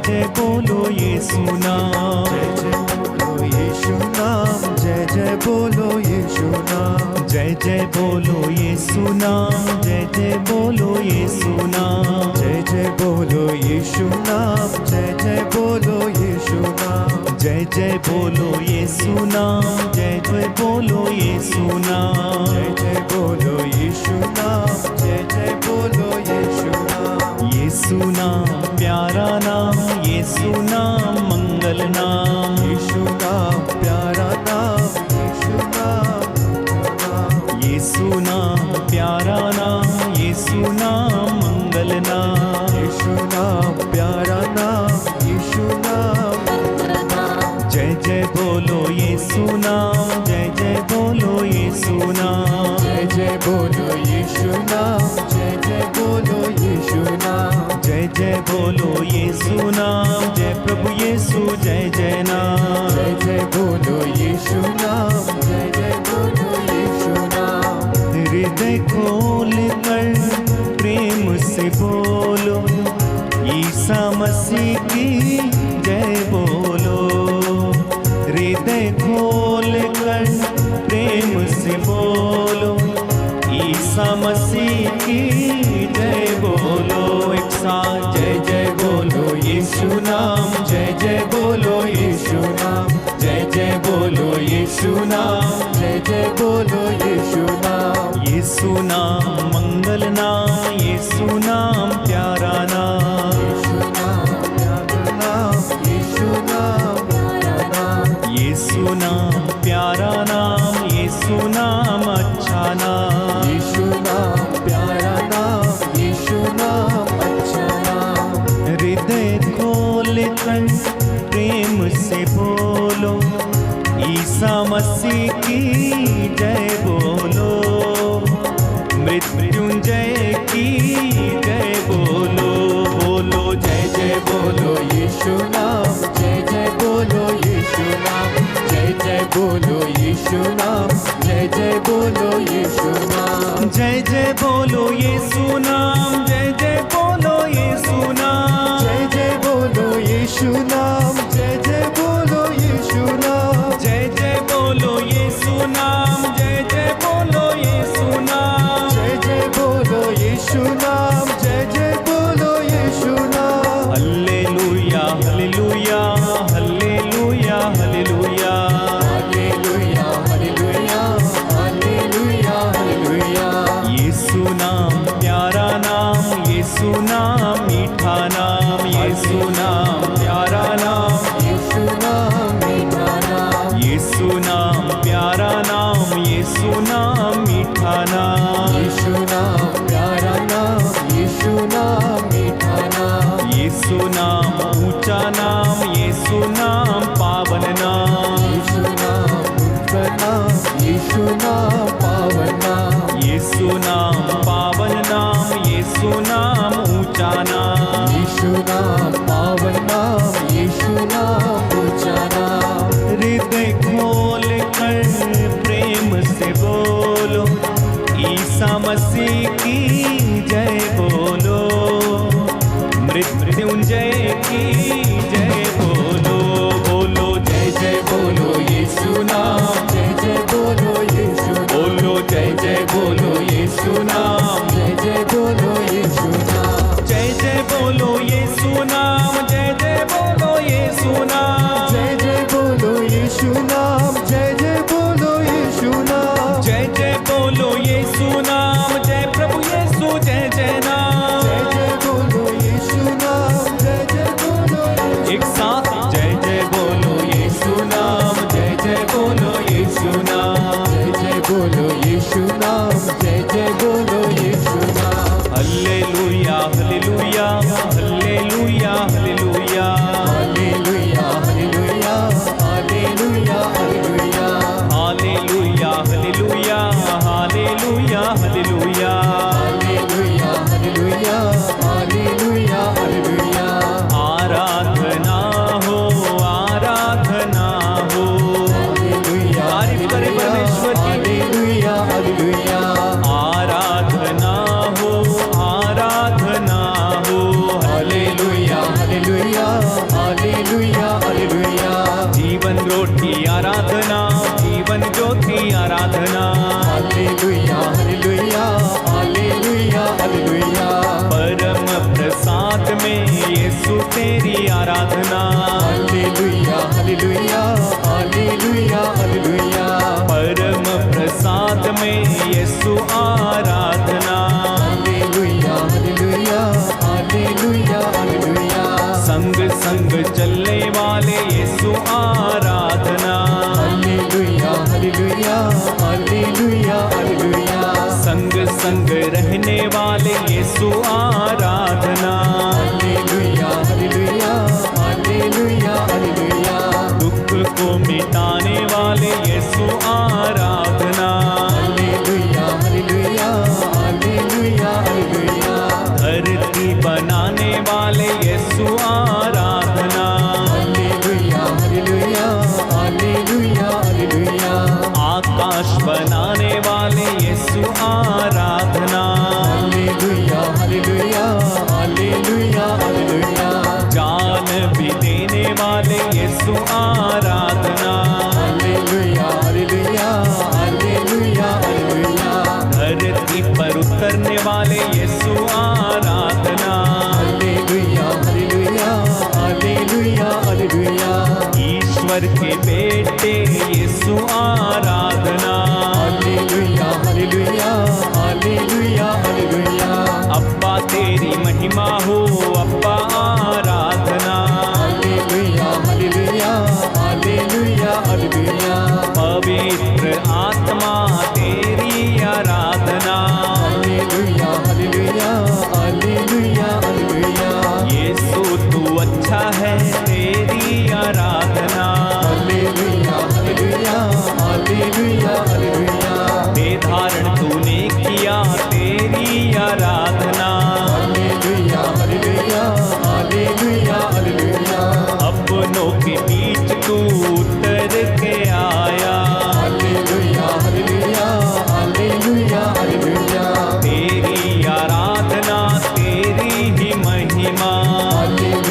जय बोलो यीशु नाम, जय जय बोलो यीशु नाम, जय जय बोलो यीशु नाम, जय जय बोलो यीशु नाम, जय जय बोलो यीशु नाम, जय जय बोलो यीशु नाम, जय जय बोलो यीशु नाम, जय जय बोलो यीशु नाम, जय जय बोलो यीशु नाम, जय जय बोलो यीशु नाम, जय जय बोलो यीशु नाम, यीशु नाम प्यारा नाम, यीशु नाम मंगल नाम, यीशु नाम प्यारा नाम, यीशु नाम, यीशु नाम प्यारा नाम, यीशु नाम मंगल नाम, यीशु नाम प्यारा नाम, यीशु नाम, जय जय बोलो यीशु नाम, जय जय बोलो यीशु नाम, जय जय बोलो यीशु नाम, जय जय बोलो यीशु नाम, जय जय बोलो यीशु नाम, जय प्रभु यीशु जय जय नाम, जय जय बोलो यीशु नाम, जय जय बोलो यीशु नाम, हृदय खोल कर प्रेम से बोलो, ईसा मसीह की जय बोलो, हृदय खोल कर प्रेम से बोलो, ईसा मसीह की जय बोलो। एक साथ जय जय बोलो यीशु नाम, जय जय बोलो यीशु नाम, जय जय बोलो यीशु नाम, जय जय बोलो यीशु नाम, यीशु नाम मंगल नाम, यीशु नाम प्यारा नाम, यीशु नाम प्यारा नाम, यीशु नाम प्यारा नाम, यीशु नाम प्यारा नाम, यीशु नाम अच्छा नाम, यीशु नाम प्यारा नाम, यीशु नाम अच्छा नाम, हृदय खोल कर प्रेम से बोलो, ईसा मसीह की जय बोलो, मृत्युंजय की जय बोलो, बोलो जय जय बोलो यीशु नाम, जय जय बोलो यीशु नाम, जय जय बोलो यीशु नाम, जय जय बोलो यीशु नाम, जय जय बोलो यीशु नाम, जय जय बोलो यीशु नाम, जय जय बोलो यीशु नाम, जय जय बोलो यीशु नाम, जय जय बोलो यीशु नाम, जय जय बोलो यीशु नाम, जय जय बोलो यीशु नाम, जय जय बोलो यीशु नाम, hallelujah hallelujah hallelujah hallelujah, hallelujah hallelujah hallelujah hallelujah, Yeshu नाम प्यारा नाम, यीशु नाम मीठा नाम, यीशु नाम प्यारा नाम, यीशु नाम मीठा नाम, यीशु नाम प्यारा नाम, यीशु नाम मीठा नाम, यीशु नाम प्यारा नाम, यीशु नाम मीठा नाम, यीशु नाम ऊंचा नाम, यीशु नाम पावन नाम, यीशु नाम उनका नाम, यीशु नाम पावन नाम, यीशु नाम पावन नाम, यीशु नाम ऊंचा नाम, यीशु नाम पावन नाम, यीशु नाम ऊंचा नाम, हृदय खोल कर प्रेम से बोलो, ईसा मसीह की जय बोलो, मृत्युंजय की जय बोलो, बोलो जय जय बोलो यीशु नाम, जय जय बोलो यीशु नाम, बोलो जय जय बोलो यीशु नाम, जय जय बोलो यीशु नाम, जय जय बोलो यीशु नाम, जय जय बोलो यीशु नाम, जय जय बोलो यीशु नाम, जय जय बोलो यीशु नाम, जय जय बोलो यीशु नाम, जय प्रभु यीशु जय जय नाम, जय जय बोलो यीशु नाम, जय जय बोलो एक साथ जय जय बोलो यीशु नाम, जय जय बोलो यीशु नाम, जय जय बोलो यीशु नाम, जय जय बोलो यीशु नाम, hallelujah hallelujah hallelujah hallelujah, hallelujah hallelujah hallelujah hallelujah, hallelujah hallelujah hallelujah hallelujah, hallelujah hallelujah hallelujah hallelujah, आराधना हो आराधना हो, हालेलुया तारीफ करें परमेश्वर की। Hallelujah hallelujah, hallelujah hallelujah hallelujah hallelujah परम प्रसाद में यीशु तेरी आराधना, हालेलुया हालेलुया हालेलुया हालेलुया परम प्रसाद में यीशु आराधना, हालेलुया हालेलुया हालेलुया हालेलुया संग संग चलने वाले यीशु आराधना, हालेलुया हालेलुया हालेलुया हालेलुया संग संग रहने वाले यीशु आराधना, हालेलुया हालेलुया हालेलुया हालेलुया दुख को मिटाने वाले यीशु आराधना, हालेलुया हालेलुया हालेलुया हालेलुया धरती बनाने वाले यीशु आराधना, हालेलुया हालेलुया हालेलुया हालेलुया आकाश बनाने वाले यीशु आराधना, हालेलुया हालेलुया हालेलुया हालेलुया जान भी देने वाले यीशु आराधना, हालेलुया हालेलुया हालेलुया हालेलुया धरती पर उतरने वाले यीशु आराधना, हालेलुया हालेलुया हालेलुया हालेलुया ईश्वर के बेटे यीशु आराधना, हालेलुया हालेलुया हालेलुया हालेलुया अब्बा तेरी महिमा हो अब्बा आराधना, हालेलुया हालेलुया हालेलुया हालेलुया पवित्र आत्मा तेरी आराधना, हालेलुया हालेलुया हालेलुया हालेलुया यीशु तू अच्छा है तेरी आराधना, हालेलुया हालेलुया हालेलुया हालेलुया दे धारण तूने किया तेरी आराधना, हालेलुया हालेलुया हालेलुया हालेलुया अपनों के बीच तू उतर के आया, हालेलुया हालेलुया हालेलुया हालेलुया तेरी आराधना तेरी ही महिमा,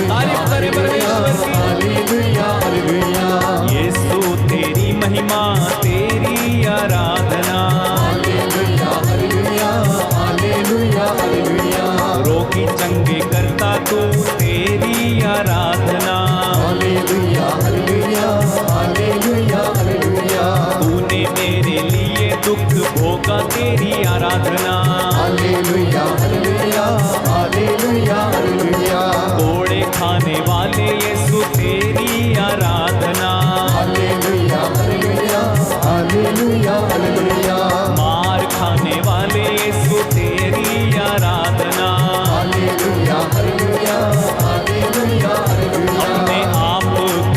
तारीफ करे परमेश्वर की। हालेलुया हालेलुया यीशु तेरी महिमा तेरी आराधना, हालेलुया हालेलुया हालेलुया हालेलुया रोगी चंगे करता तू तेरी आराधना, हालेलुया हालेलुया हालेलुया हालेलुया तूने मेरे लिए दुख भोगा तेरी आराधना, हालेलुया हालेलुया हालेलुया हालेलुया कोड़े खाने वाले यीशु तेरी आराधना, हालेलुया हालेलुया हालेलुया हालेलुया मार खाने वाले यीशु तेरी आराधना, हालेलुया हालेलुया हालेलुया हालेलुया अपने आप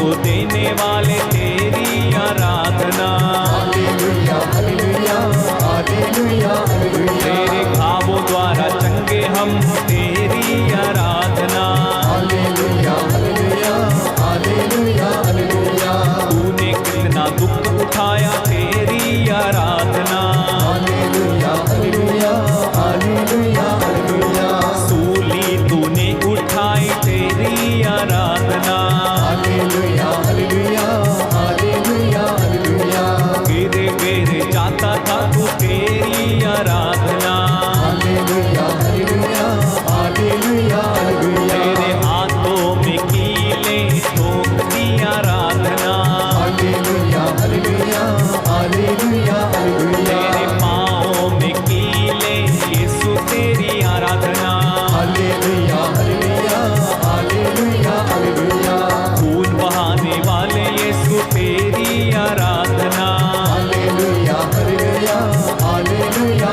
को देने वाले तेरी आराधना, हालेलुया हालेलुया हालेलुया हालेलुया तेरे घावों द्वारा चंगे हम तेरी आराधना, हालेलुया हालेलुया हालेलुया हालेलुया तूने कितना दुख उठाया तेरी आराधना, हालेलुया हालेलुया हालेलुया हालेलुया सूली तूने उठाई तेरी आराधना, हालेलुया हालेलुया हालेलुया हालेलुया गिर गिर जाता था तू तेरी आराधना, हालेलुया हालेलुया हालेलुया हालेलुया तेरे हाथों में कीले ठोक दी आराधना, हालेलुया हालेलुया हालेलुया हालेलुया तेरे पाँवों में कीले यीशु तेरी आराधना, हालेलुया हालेलुया हालेलुया हालेलुया खून बहाने वाले यीशु तेरी आराधना, हालेलुया हालेलुया हालेलुया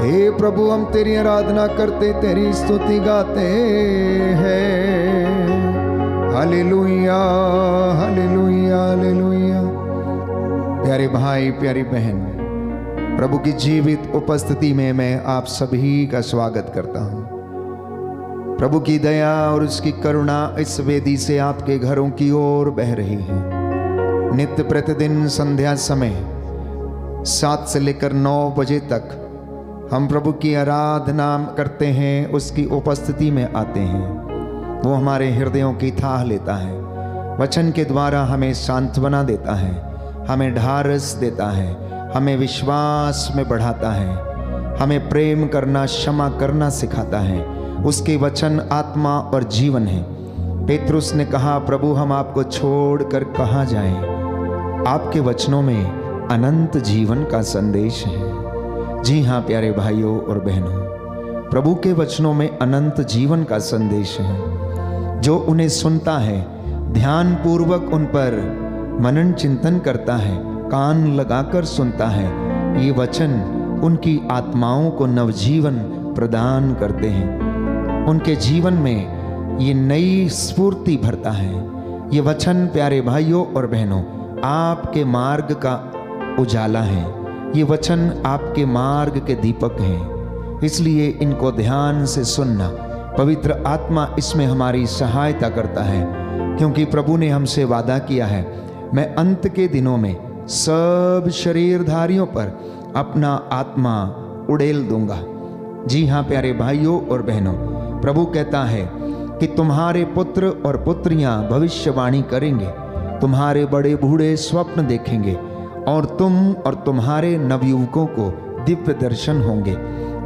हे प्रभु हम तेरी आराधना करते, तेरी स्तुति गाते हैं। Hallelujah hallelujah hallelujah. प्यारे भाई प्यारी बहन, प्रभु की जीवित उपस्थिति में मैं आप सभी का स्वागत करता हूँ। प्रभु की दया और उसकी करुणा इस वेदी से आपके घरों की ओर बह रही है। नित्य प्रतिदिन संध्या समय 7 से लेकर 9 बजे तक हम प्रभु की आराधना करते हैं, उसकी उपस्थिति में आते हैं। वो हमारे हृदयों की थाह लेता है, वचन के द्वारा हमें सांत्वना देता है, हमें ढारस देता है, हमें विश्वास में बढ़ाता है, हमें प्रेम करना, क्षमा करना सिखाता है। उसके वचन आत्मा और जीवन है। पेतरुस ने कहा, प्रभु हम आपको छोड़कर कहाँ जाएं? आपके वचनों में अनंत जीवन का संदेश है। जी हाँ प्यारे भाइयों और बहनों, प्रभु के वचनों में अनंत जीवन का संदेश है। जो उन्हें सुनता है, ध्यान पूर्वक उन पर मनन चिंतन करता है, कान लगाकर सुनता है, ये वचन उनकी आत्माओं को नवजीवन प्रदान करते हैं। उनके जीवन में ये नई स्फूर्ति भरता है। ये वचन प्यारे भाइयों और बहनों आपके मार्ग का उजाला है। ये वचन आपके मार्ग के दीपक हैं। इसलिए इनको ध्यान से सुनना, पवित्र आत्मा इसमें हमारी सहायता करता है, क्योंकि प्रभु ने हमसे वादा किया है, मैं अंत के दिनों में सब शरीरधारियों पर अपना आत्मा उड़ेल दूंगा। जी हाँ प्यारे भाइयों और बहनों, प्रभु कहता है कि तुम्हारे पुत्र और पुत्रियां भविष्यवाणी करेंगे, तुम्हारे बड़े बूढ़े स्वप्न देखेंगे, और तुम और तुम्हारे नवयुवकों को दिव्य दर्शन होंगे।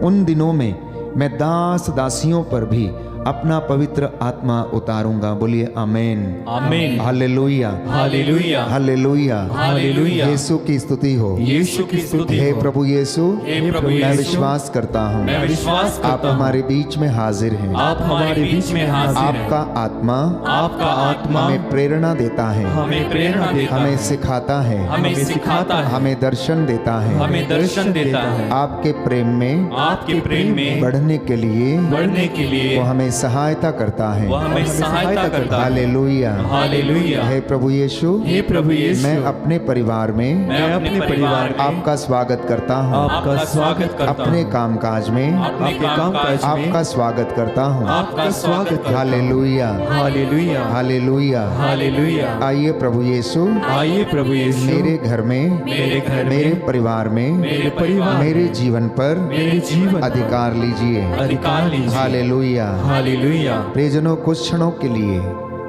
उन दिनों में मैं दास दासियों पर भी अपना पवित्र आत्मा उतारूंगा। बोलिए आमीन आमीन। Hallelujah hallelujah hallelujah hallelujah. Yeshu की स्तुति हो, यीशु की स्तुति हे हो। प्रभु यीशु, हे प्रभु मैं यीशु, विश्वास करता हूँ मैं विश्वास आप करता हूँ, हमारे बीच में हाजिर हैं। आप हमारे बीच में हाजिर हैं। आपका आत्मा हमें प्रेरणा देता है, हमें प्रेरणा देता हमें है, सिखाता है, हमें सिखाता है, हमें दर्शन देता है, हमें दर्शन देता है। आपके प्रेम में आपके प्रेम में बढ़ने के लिए बढ़ने के लिए वो हमें सहायता करता है। वो हमें सहायता करता है। Hallelujah hallelujah. हे प्रभु यीशु, हे प्रभु यीशु, मैं अपने परिवार में मैं अपने परिवार में आपका स्वागत करता हूँ, आपका स्वागत करता हूँ, अपने कामकाज में अपने कामकाज में आपका स्वागत करता हूँ। आपका स्वागत करता हूँ। Hallelujah hallelujah hallelujah hallelujah. आइए प्रभु यीशु, आइए प्रभु यीशु, मेरे घर में, मेरे घर मेरे में, परिवार में, मेरे परिवार, मेरे जीवन पर मेरे जीवन अधिकार लीजिए। अधिकार लीजिए। Hallelujah hallelujah. प्रियजनों, कुछ क्षणों के लिए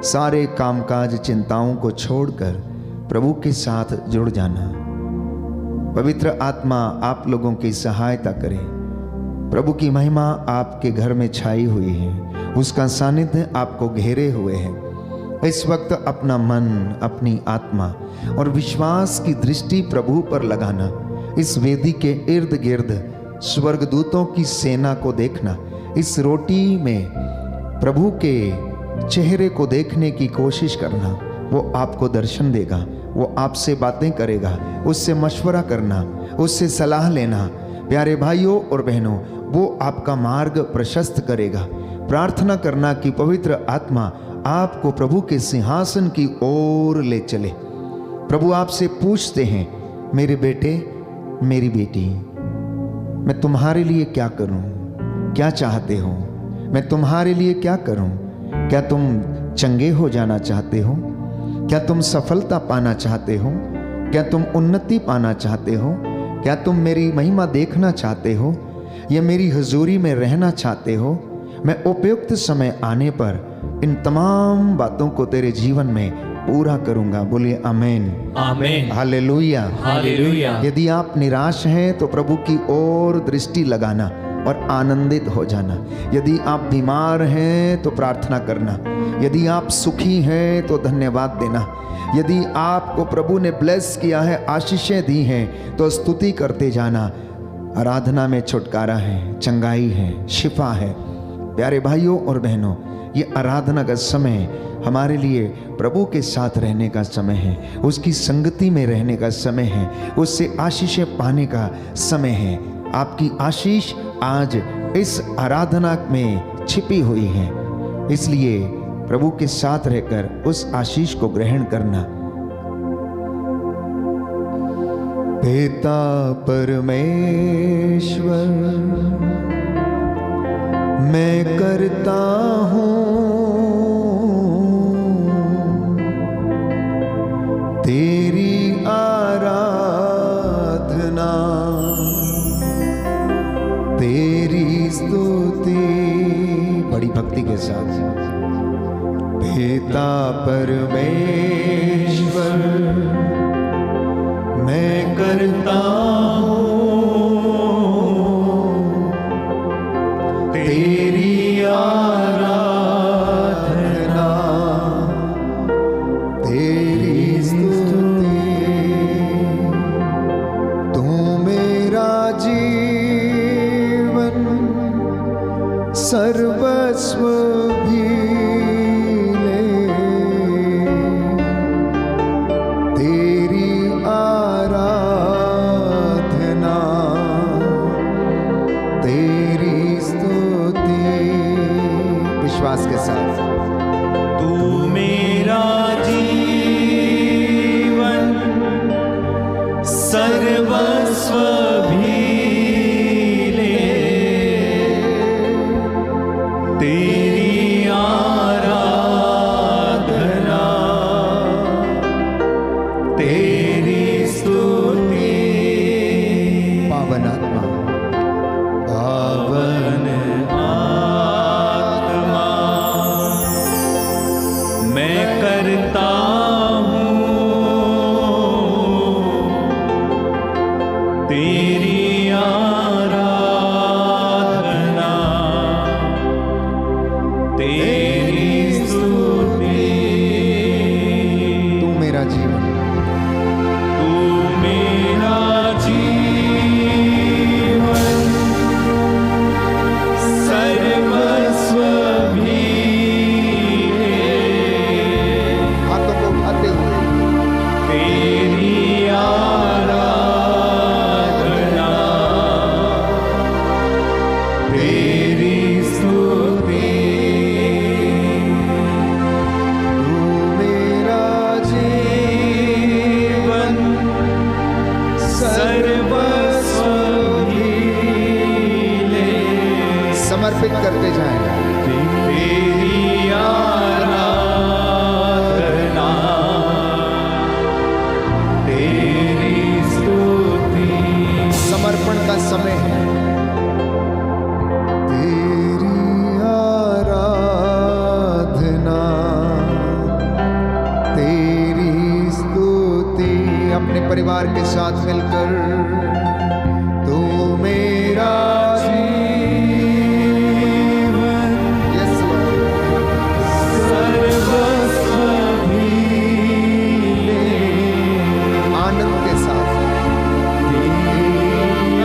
सारे कामकाज चिंताओं को छोड़कर प्रभु के साथ जुड़ जाना। पवित्र आत्मा आप लोगों की सहायता करे। प्रभु की महिमा आपके घर में छाई हुई है, उसका सानिध्य आपको घेरे हुए है। इस वक्त अपना मन, अपनी आत्मा और विश्वास की दृष्टि प्रभु पर लगाना। इस वेदी के इर्द गिर्द स्वर्गदूतों की सेना को देखना। इस रोटी में प्रभु के चेहरे को देखने की कोशिश करना। वो आपको दर्शन देगा, वो आपसे बातें करेगा, उससे मशवरा करना, उससे सलाह लेना। प्यारे भाइयों और बहनों, वो आपका मार्ग प्रशस्त करेगा। प्रार्थना करना कि पवित्र आत्मा आपको प्रभु के सिंहासन की ओर ले चले। प्रभु आपसे पूछते हैं, मेरे बेटे, मेरी बेटी, मैं तुम्हारे लिए क्या करूं? क्या चाहते हो? मैं तुम्हारे लिए क्या करूं? क्या तुम चंगे हो जाना चाहते हो? क्या तुम सफलता पाना चाहते हो? क्या तुम उन्नति पाना चाहते हो? क्या तुम मेरी महिमा देखना चाहते हो या मेरी हुजूरी में रहना चाहते हो? मैं उपयुक्त समय आने पर इन तमाम बातों को तेरे जीवन में पूरा करूंगा। बोलिए आमीन आमीन। Hallelujah hallelujah. यदि आप निराश हैं तो प्रभु की ओर दृष्टि लगाना और आनंदित हो जाना। यदि आप बीमार हैं तो प्रार्थना करना। यदि आप सुखी हैं तो धन्यवाद देना। यदि आपको प्रभु ने ब्लेस किया है, आशीषें दी हैं, तो स्तुति करते जाना। आराधना में छुटकारा है, चंगाई है, शिफा है। प्यारे भाइयों और बहनों, ये आराधना का समय हमारे लिए प्रभु के साथ रहने का समय है, उसकी संगति में रहने का समय है, उससे आशीषें पाने का समय है। आपकी आशीष आज इस आराधना में छिपी हुई है, इसलिए प्रभु के साथ रहकर उस आशीष को ग्रहण करना। पिता परमेश्वर, मैं करता हूँ तेरी आराधना, तेरी स्तुति, बड़ी भक्ति के साथ। पिता परमेश्वर, मैं करता हूँ तेरी आराधना, तेरी स्तुति। तू मेरा जीवन सर्वस्व भी ले, तेरी आराधना, तेरी स्तुति। विश्वास के साथ। तू मेरा जीवन सर्वस्व भी ले, तेरी आराधना, तेरी स्तुति। पावन आत्मा, पावन आत्मा, मैं करता हूँ तेरी आराधना, तेरी स्तुति। तू मेरा जीवन, तू मेरा जीवन सर्वस्व भी ले, हाथों को उठाते हुए तेरी आराधना, तेरी स्तुति। तू मेरा जीवन सर्वस्व भी ले, समर्पित करते जाएगा। तेरी आराधना, तेरी स्तुति। समर्पण का समय है। तेरी आराधना, तेरी स्तुति। अपने परिवार के साथ मिलकर तू मेरा जीवन, यस सर्वस्व भी ले, आनंद के साथ तेरी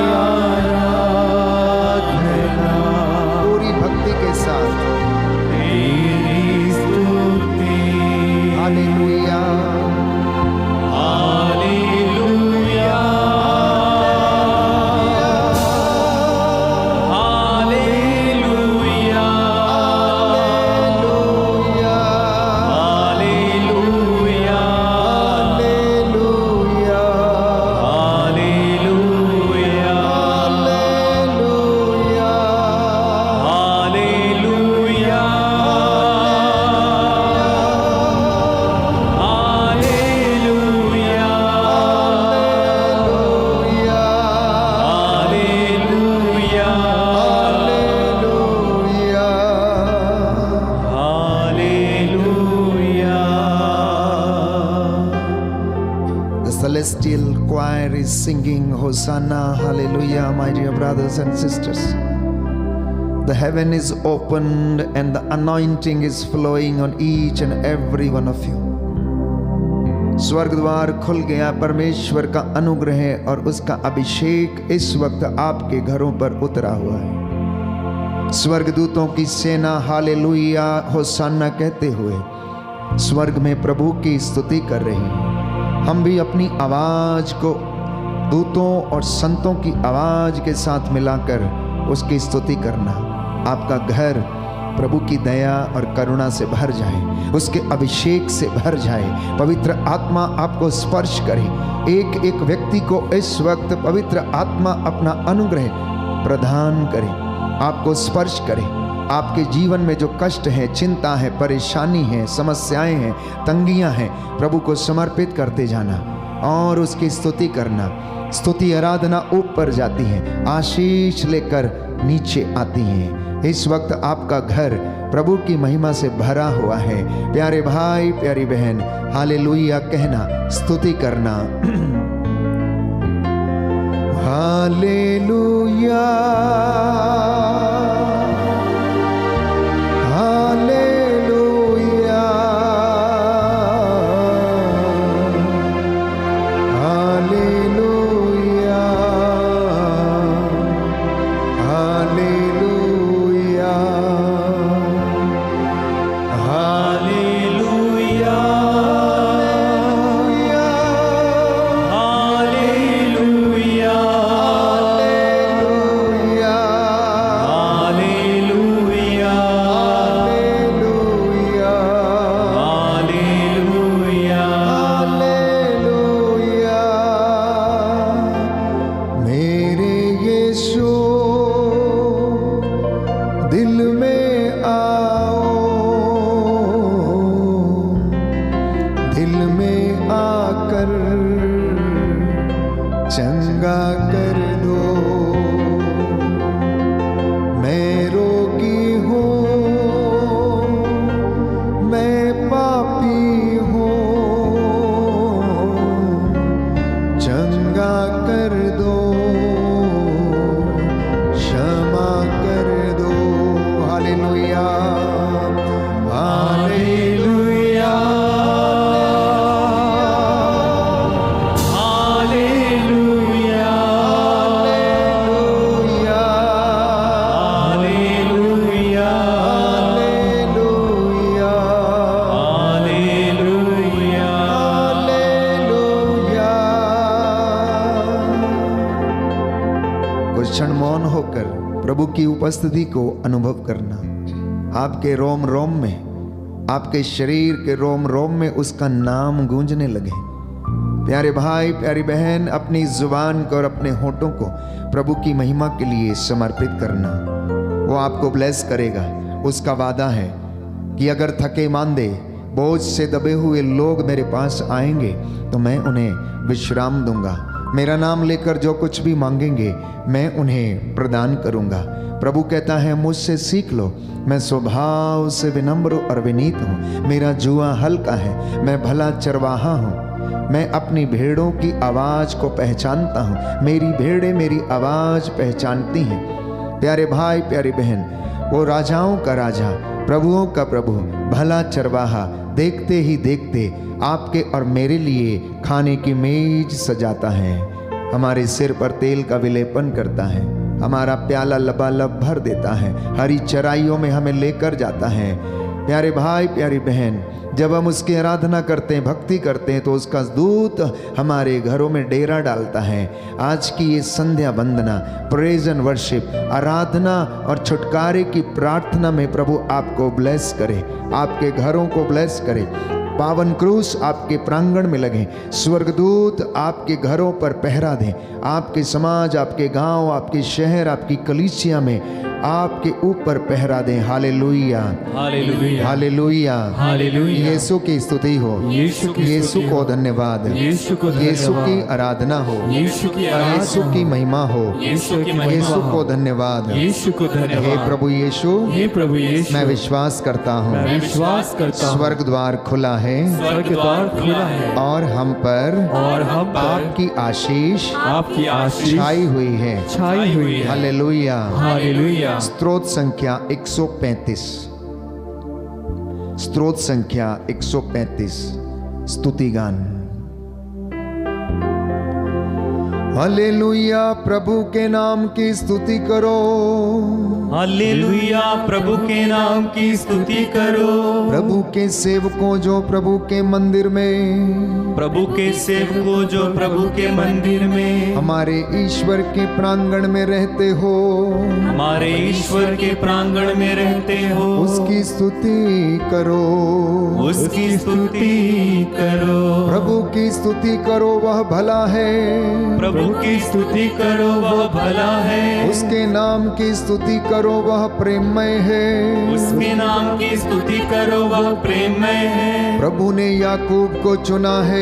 आराधना, पूरी भक्ति के साथ। तेरी स्तुति। Hallelujah, hallelujah, hallelujah, hallelujah, hallelujah, hallelujah, hallelujah, celestial choir is singing Hosanna, hallelujah, my dear brothers and sisters. The heaven is opened and the anointing is flowing on each and every one of you. स्वर्ग द्वार खुल गया, परमेश्वर का अनुग्रह और उसका अभिषेक इस वक्त आपके घरों पर उतरा हुआ है। स्वर्गदूतों की सेना हालेलुया होसाना कहते हुए स्वर्ग में प्रभु की स्तुति कर रही है। हम भी अपनी आवाज को दूतों और संतों की आवाज के साथ मिलाकर उसकी स्तुति करना। आपका घर प्रभु की दया और करुणा से भर जाए, उसके अभिषेक से भर जाए, पवित्र आत्मा आपको स्पर्श करे। एक एक व्यक्ति को इस वक्त पवित्र आत्मा अपना अनुग्रह प्रदान करे, आपको स्पर्श करे। आपके जीवन में जो कष्ट है, चिंता है, परेशानी है, समस्याएं हैं, तंगियां हैं, प्रभु को समर्पित करते जाना और उसकी स्तुति करना। स्तुति आराधना ऊपर जाती है, आशीष लेकर नीचे आती है। इस वक्त आपका घर प्रभु की महिमा से भरा हुआ है। प्यारे भाई, प्यारी बहन, हालेलुया कहना, स्तुति करना। Hallelujah, hallelujah, hallelujah, hallelujah, hallelujah, hallelujah, hallelujah, hallelujah, hallelujah. मेरे यीशु दिल में आओ, दिल में आकर चंगा कर दो। मैं रोगी हूँ, मैं पापी हूँ, चंगा कर दो, क्षमा कर दो। Hallelujah, hallelujah, hallelujah, hallelujah, hallelujah, hallelujah, hallelujah. Hallelujah. कुछ क्षण मौन होकर प्रभु की उपस्थिति को अनुभव करना। आपके रोम रोम में, आपके शरीर के रोम रोम में उसका नाम गूंजने लगे। प्यारे भाई, प्यारी बहन, अपनी जुबान को और अपने होठों को प्रभु की महिमा के लिए समर्पित करना। वो आपको ब्लेस करेगा। उसका वादा है कि अगर थके मांदे, बोझ से दबे हुए लोग मेरे पास आएंगे तो मैं उन्हें विश्राम दूंगा। मेरा नाम लेकर जो कुछ भी मांगेंगे मैं उन्हें प्रदान करूंगा। प्रभु कहता है, मुझसे सीख लो, मैं स्वभाव से विनम्र और विनीत हूँ। मेरा जुआ हल्का है, मैं भला चरवाहा हूँ। मैं अपनी भेड़ों की आवाज़ को पहचानता हूँ। मेरी भेड़ें मेरी आवाज़ पहचानती हैं। प्यारे भाई, प्यारी बहन, वो राजाओं का राजा, प्रभुओं का प्रभु, भला चरवाहा देखते ही देखते आपके और मेरे लिए खाने की मेज सजाता है, हमारे सिर पर तेल का विलेपन करता है, हमारा प्याला लबालब भर देता है, हरी चराइयों में हमें लेकर जाता है। प्यारे भाई, प्यारी बहन, जब हम उसकी आराधना करते हैं, भक्ति करते हैं, तो उसका दूत हमारे घरों में डेरा डालता है। आज की ये संध्या वंदना, प्रेज एंड वर्शिप, आराधना और छुटकारे की प्रार्थना में प्रभु आपको ब्लेस करे, आपके घरों को ब्लेस करे। पावन क्रूस आपके प्रांगण में लगे, स्वर्गदूत आपके घरों पर पहरा दें, आपके समाज, आपके गांव, आपके शहर, आपकी कलीसिया में आपके ऊपर पहरा दें। Hallelujah, hallelujah, hallelujah, hallelujah. Yeshu की स्तुति हो, यीशु को धन्यवाद, यीशु को धन्यवाद, यीशु की आराधना हो, यीशु की आराधना, यीशु की महिमा हो, यीशु की महिमा यीशु हो, को धन्यवाद, यीशु को हे धन्यवाद। प्रभु यीशु, हे प्रभु यीशु, मैं विश्वास करता हूँ मैं विश्वास करता हूँ, स्वर्ग द्वार खुला है स्वर्ग द्वार खुला है और हम पर आपकी आशीष आपकी आशीष छाई हुई है। छाई हुई है। हालेलुया। हालेलुया। स्तोत्र संख्या 135, स्तोत्र संख्या 135, स्तुति गान। हालेलुया, प्रभु के नाम की स्तुति करो। हालेलुया, प्रभु के नाम की स्तुति करो। प्रभु के सेवकों जो प्रभु के मंदिर में, प्रभु के सेवकों जो प्रभु के मंदिर में, हमारे ईश्वर के प्रांगण में रहते हो, हमारे ईश्वर के प्रांगण में रहते हो, उसकी स्तुति करो, उसकी स्तुति करो। प्रभु की स्तुति करो, वह भला है। प्रभु की स्तुति करो, वह भला है। उसके नाम की स्तुति करो, वह प्रेममय है। उसके नाम की स्तुति करो, वह प्रेममय है। प्रभु ने याकूब को चुना है,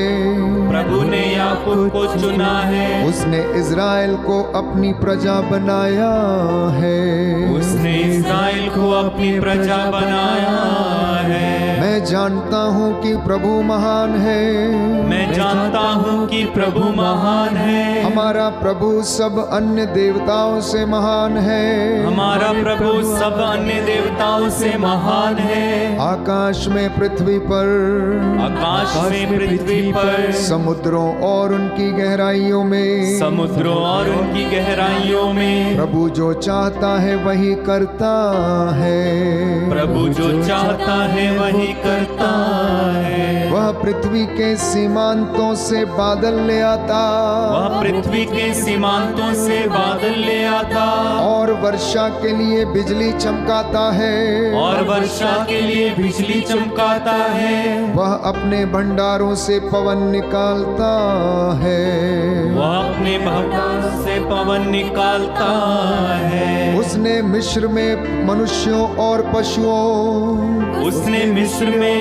प्रभु ने याकूब को चुना है। उसने इज़राइल को अपनी प्रजा बनाया है। उसने इस्राएल को अपनी प्रजा बनाया है। मैं जानता हूँ कि प्रभु महान है, मैं जानता हूँ कि प्रभु महान है। हमारा प्रभु सब अन्य देवताओं से महान है। हमारा प्रभु सब अन्य देवताओं से महान है। आकाश में, पृथ्वी पर, आकाश में, पृथ्वी पर, समुद्रों और उनकी गहराइयों में, समुद्रों और उनकी गहराइयों में, प्रभु जो चाहता है वही करता है। प्रभु जो चाहता है वही करता है। वह पृथ्वी के सीमांतों से बादल ले आता, वह पृथ्वी के सीमांतों से बादल ले आता, और वर्षा के लिए बिजली चमकाता है, और वर्षा के लिए बिजली चमकाता है। वह अपने भंडारों से पवन निकालता है। वह अपने भंडार से पवन निकालता है। उसने मिस्र में मनुष्यों और पशुओं, उसने मिस्र में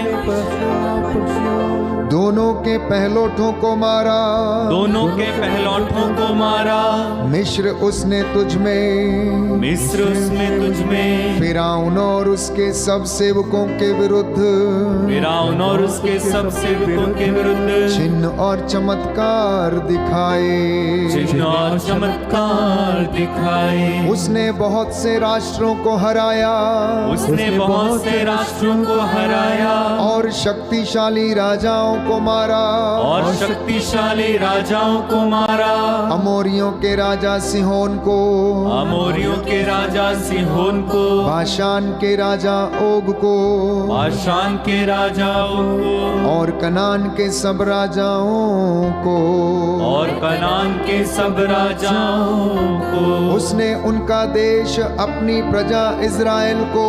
दोनों के पहलोठों को मारा, दोनों के पहलौठों को मारा। मिस्र उसने तुझ में, मिस्र उसमें तुझ में, फिरौन और उसके सब सेवकों के विरुद्ध, फिरौन और उसके सब सेवकों के विरुद्ध चिन्ह और चमत्कार दिखाए। चिन्ह और चमत्कार दिखाए। उसने बहुत से राष्ट्रों को हराया, उसने बहुत से राष्ट्रों को हराया, और शक्तिशाली राजाओं को मारा, और शक्तिशाली राजाओं को मारा। अमोरियों के राजा सिहोन को, अमोरियों के राजा सिहोन को, बाशान के राजा ओग को, बाशान के राजाओं को, और कनान के सब राजाओं को, और कनान के सब राजाओं को। उसने उनका देश अपनी प्रजा इज़राइल को,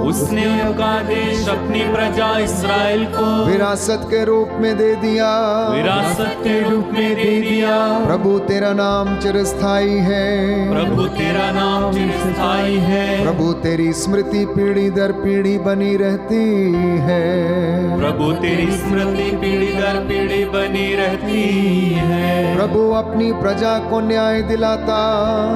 उसने उनका देश अपनी प्रजा इस्राएल को विरासत के रूप में दे दिया, विरासत के रूप में दे दिया। प्रभु तेरा नाम चिरस्थाई है, प्रभु तेरा नाम चिरस्थाई है। प्रभु तेरी स्मृति पीढ़ी दर पीढ़ी बनी रहती है। प्रभु तेरी स्मृति पीढ़ी दर पीढ़ी बनी रहती है। प्रभु अपनी प्रजा को न्याय दिलाता,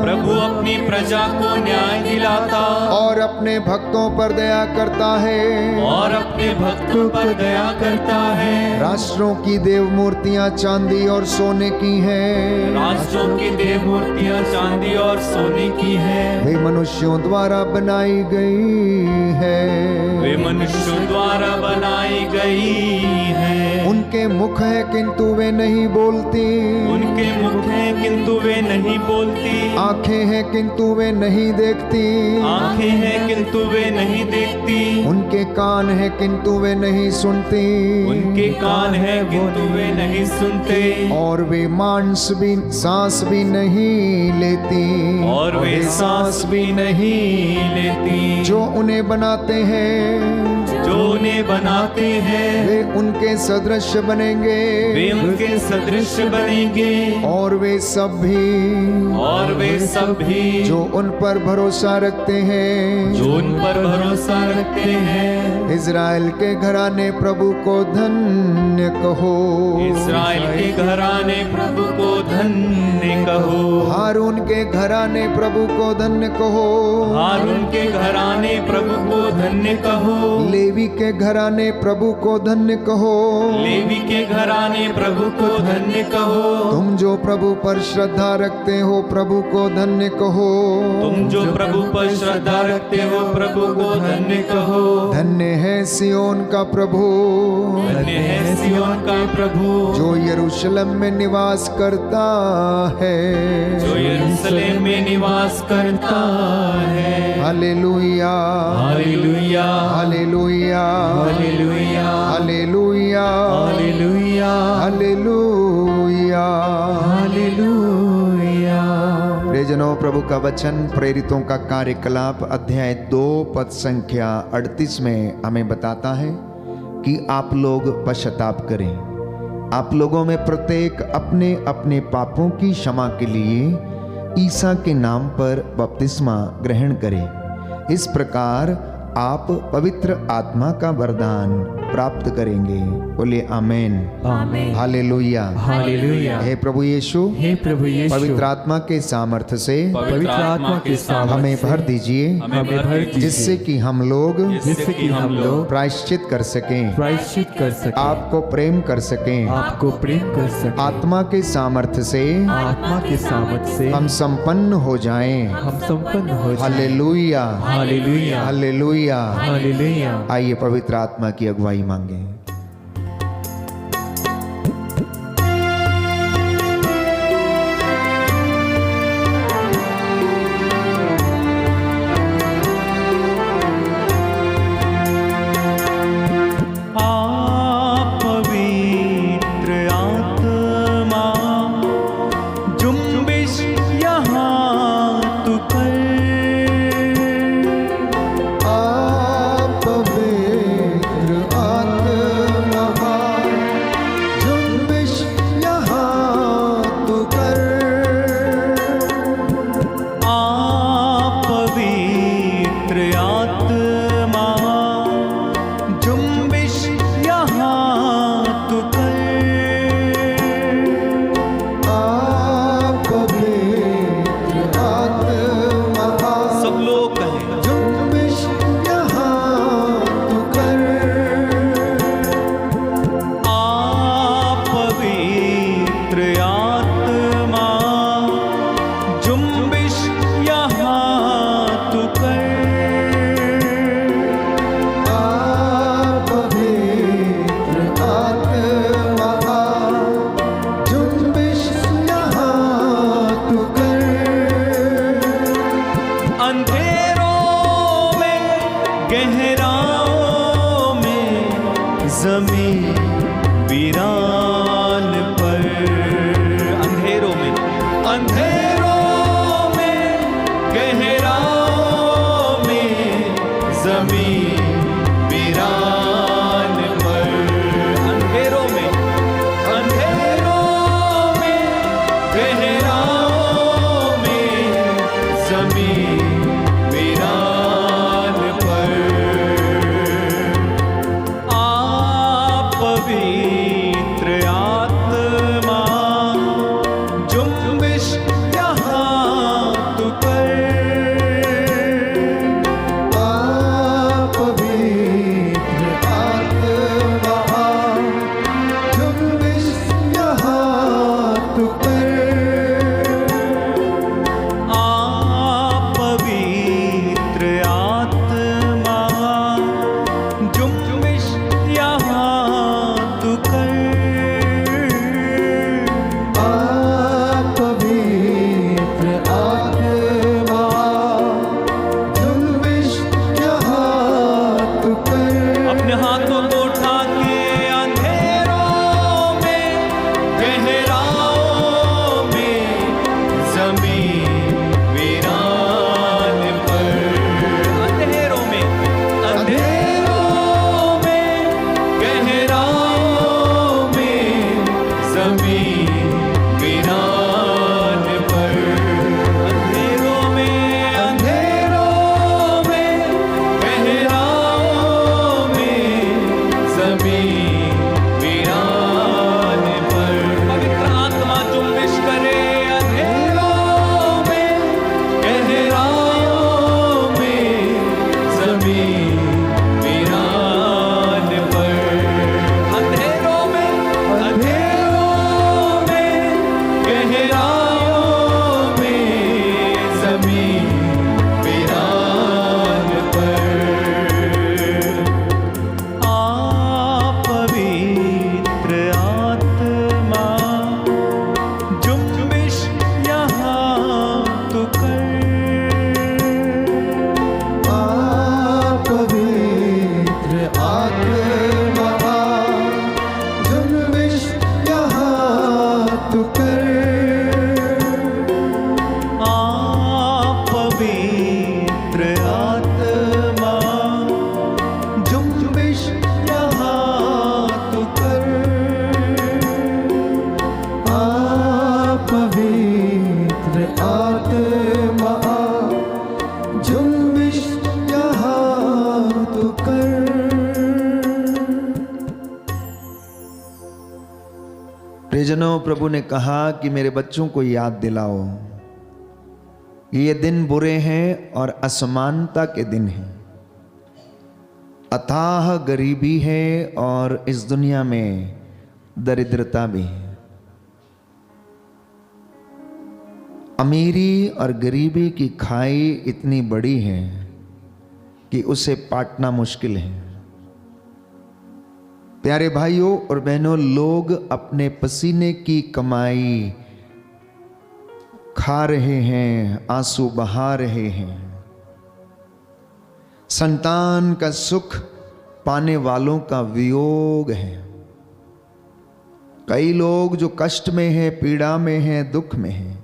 प्रभु अपनी प्रजा को न्याय दिलाता, और अपने भक्तों पर दया करता है, और अपने भक्तों पर दया करता है। राष्ट्रों की देव मूर्तियां चांदी और सोने की हैं, राष्ट्रों की देव मूर्तियां चांदी और सोने की है। वे मनुष्यों द्वारा बनाई गई है, वे मनुष्यों द्वारा बनाई गई है। उनके मुख है किंतु वे नहीं बोलती, उनके मुख हैं किंतु वे नहीं बोलती, आंखें हैं किंतु वे नहीं देखती, आंखें हैं किंतु वे नहीं देखती, उनके कान हैं किंतु वे नहीं सुनती, उनके कान हैं किंतु वे नहीं सुनते, और वे सांस भी नहीं लेती, और वे सांस भी नहीं लेती। जो उन्हें बनाते हैं, जो उन्हें बनाते हैं, वे उनके सदृश बनेंगे, वे उनके सदृश बनेंगे, और वे सब भी, और वे सब भी जो उन पर भरोसा रखते हैं, जो उन पर भरोसा रखते हैं। इज़राइल के घराने प्रभु को धन्य कहो, इस्राएल के घराने प्रभु को धन्य कहो, हारून के घराने प्रभु को धन्य कहो, हारून के घराने प्रभु को धन्य कहो, लेवी लेवी के घराने प्रभु को धन्य कहो। लेवी के घराने प्रभु को धन्य कहो। तुम जो प्रभु पर श्रद्धा रखते हो प्रभु को धन्य कहो। तुम जो प्रभु पर श्रद्धा रखते हो प्रभु को धन्य कहो। धन्य है सियोन का प्रभु, धन्य है सिय्योन का प्रभु, जो यरूशलेम में निवास करता है, जो यरूशलेम में निवास करता है। Hallelujah hallelujah hallelujah hallelujah hallelujah hallelujah hallelujah hallelujah. प्रियजनों, प्रभु का वचन प्रेरितों का कार्यकलाप अध्याय 2 पद संख्या 38 में हमें बताता है कि आप लोग पश्चाताप करें। आप लोगों में प्रत्येक अपने अपने पापों की क्षमा के लिए ईसा के नाम पर बपतिस्मा ग्रहण करें। इस प्रकार आप पवित्र आत्मा का वरदान प्राप्त करेंगे। बोले आमेन आमेन हालेलुया हालेलुया। हे प्रभु यीशु, हे प्रभु यीशु, पवित्र आत्मा के सामर्थ्य से पवित्र आत्मा के सामर्थ्य हमें से भर दीजिए, हमें भर दीजिए, जिससे कि हम लोग जिससे कि हम लोग प्रायश्चित कर सकें, प्रायश्चित कर सकें, आपको प्रेम कर सकें। आपको प्रेम कर सकें। आत्मा के सामर्थ्य से आत्मा के सामर्थ्य से हम संपन्न हो जाएं। हम संपन्न हो जाएं। Hallelujah hallelujah hallelujah. हालेलुया। आइए पवित्र आत्मा की अगुवाई मांगे। प्रियजनों, प्रभु ने कहा कि मेरे बच्चों को याद दिलाओ, ये दिन बुरे हैं और असमानता के दिन हैं, अथाह गरीबी है और इस दुनिया में दरिद्रता भी है। अमीरी और गरीबी की खाई इतनी बड़ी है कि उसे पाटना मुश्किल है। प्यारे भाइयों और बहनों, लोग अपने पसीने की कमाई खा रहे हैं, आंसू बहा रहे हैं। संतान का सुख पाने वालों का वियोग है। कई लोग जो कष्ट में हैं, पीड़ा में हैं, दुख में हैं।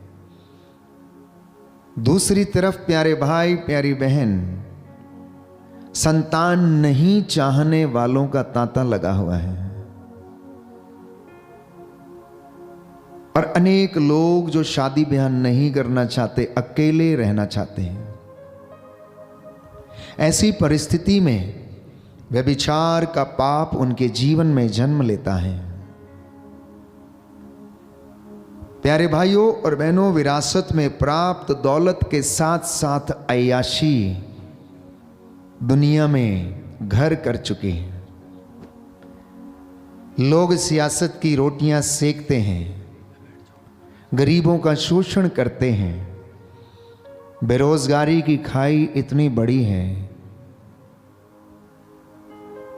दूसरी तरफ प्यारे भाई, प्यारी बहन, संतान नहीं चाहने वालों का तांता लगा हुआ है। और अनेक लोग जो शादी ब्याह नहीं करना चाहते, अकेले रहना चाहते हैं। ऐसी परिस्थिति में व्यभिचार का पाप उनके जीवन में जन्म लेता है। प्यारे भाइयों और बहनों, विरासत में प्राप्त दौलत के साथ साथ अय्याशी दुनिया में घर कर चुके हैं। लोग सियासत की रोटियां सेकते हैं, गरीबों का शोषण करते हैं। बेरोजगारी की खाई इतनी बड़ी है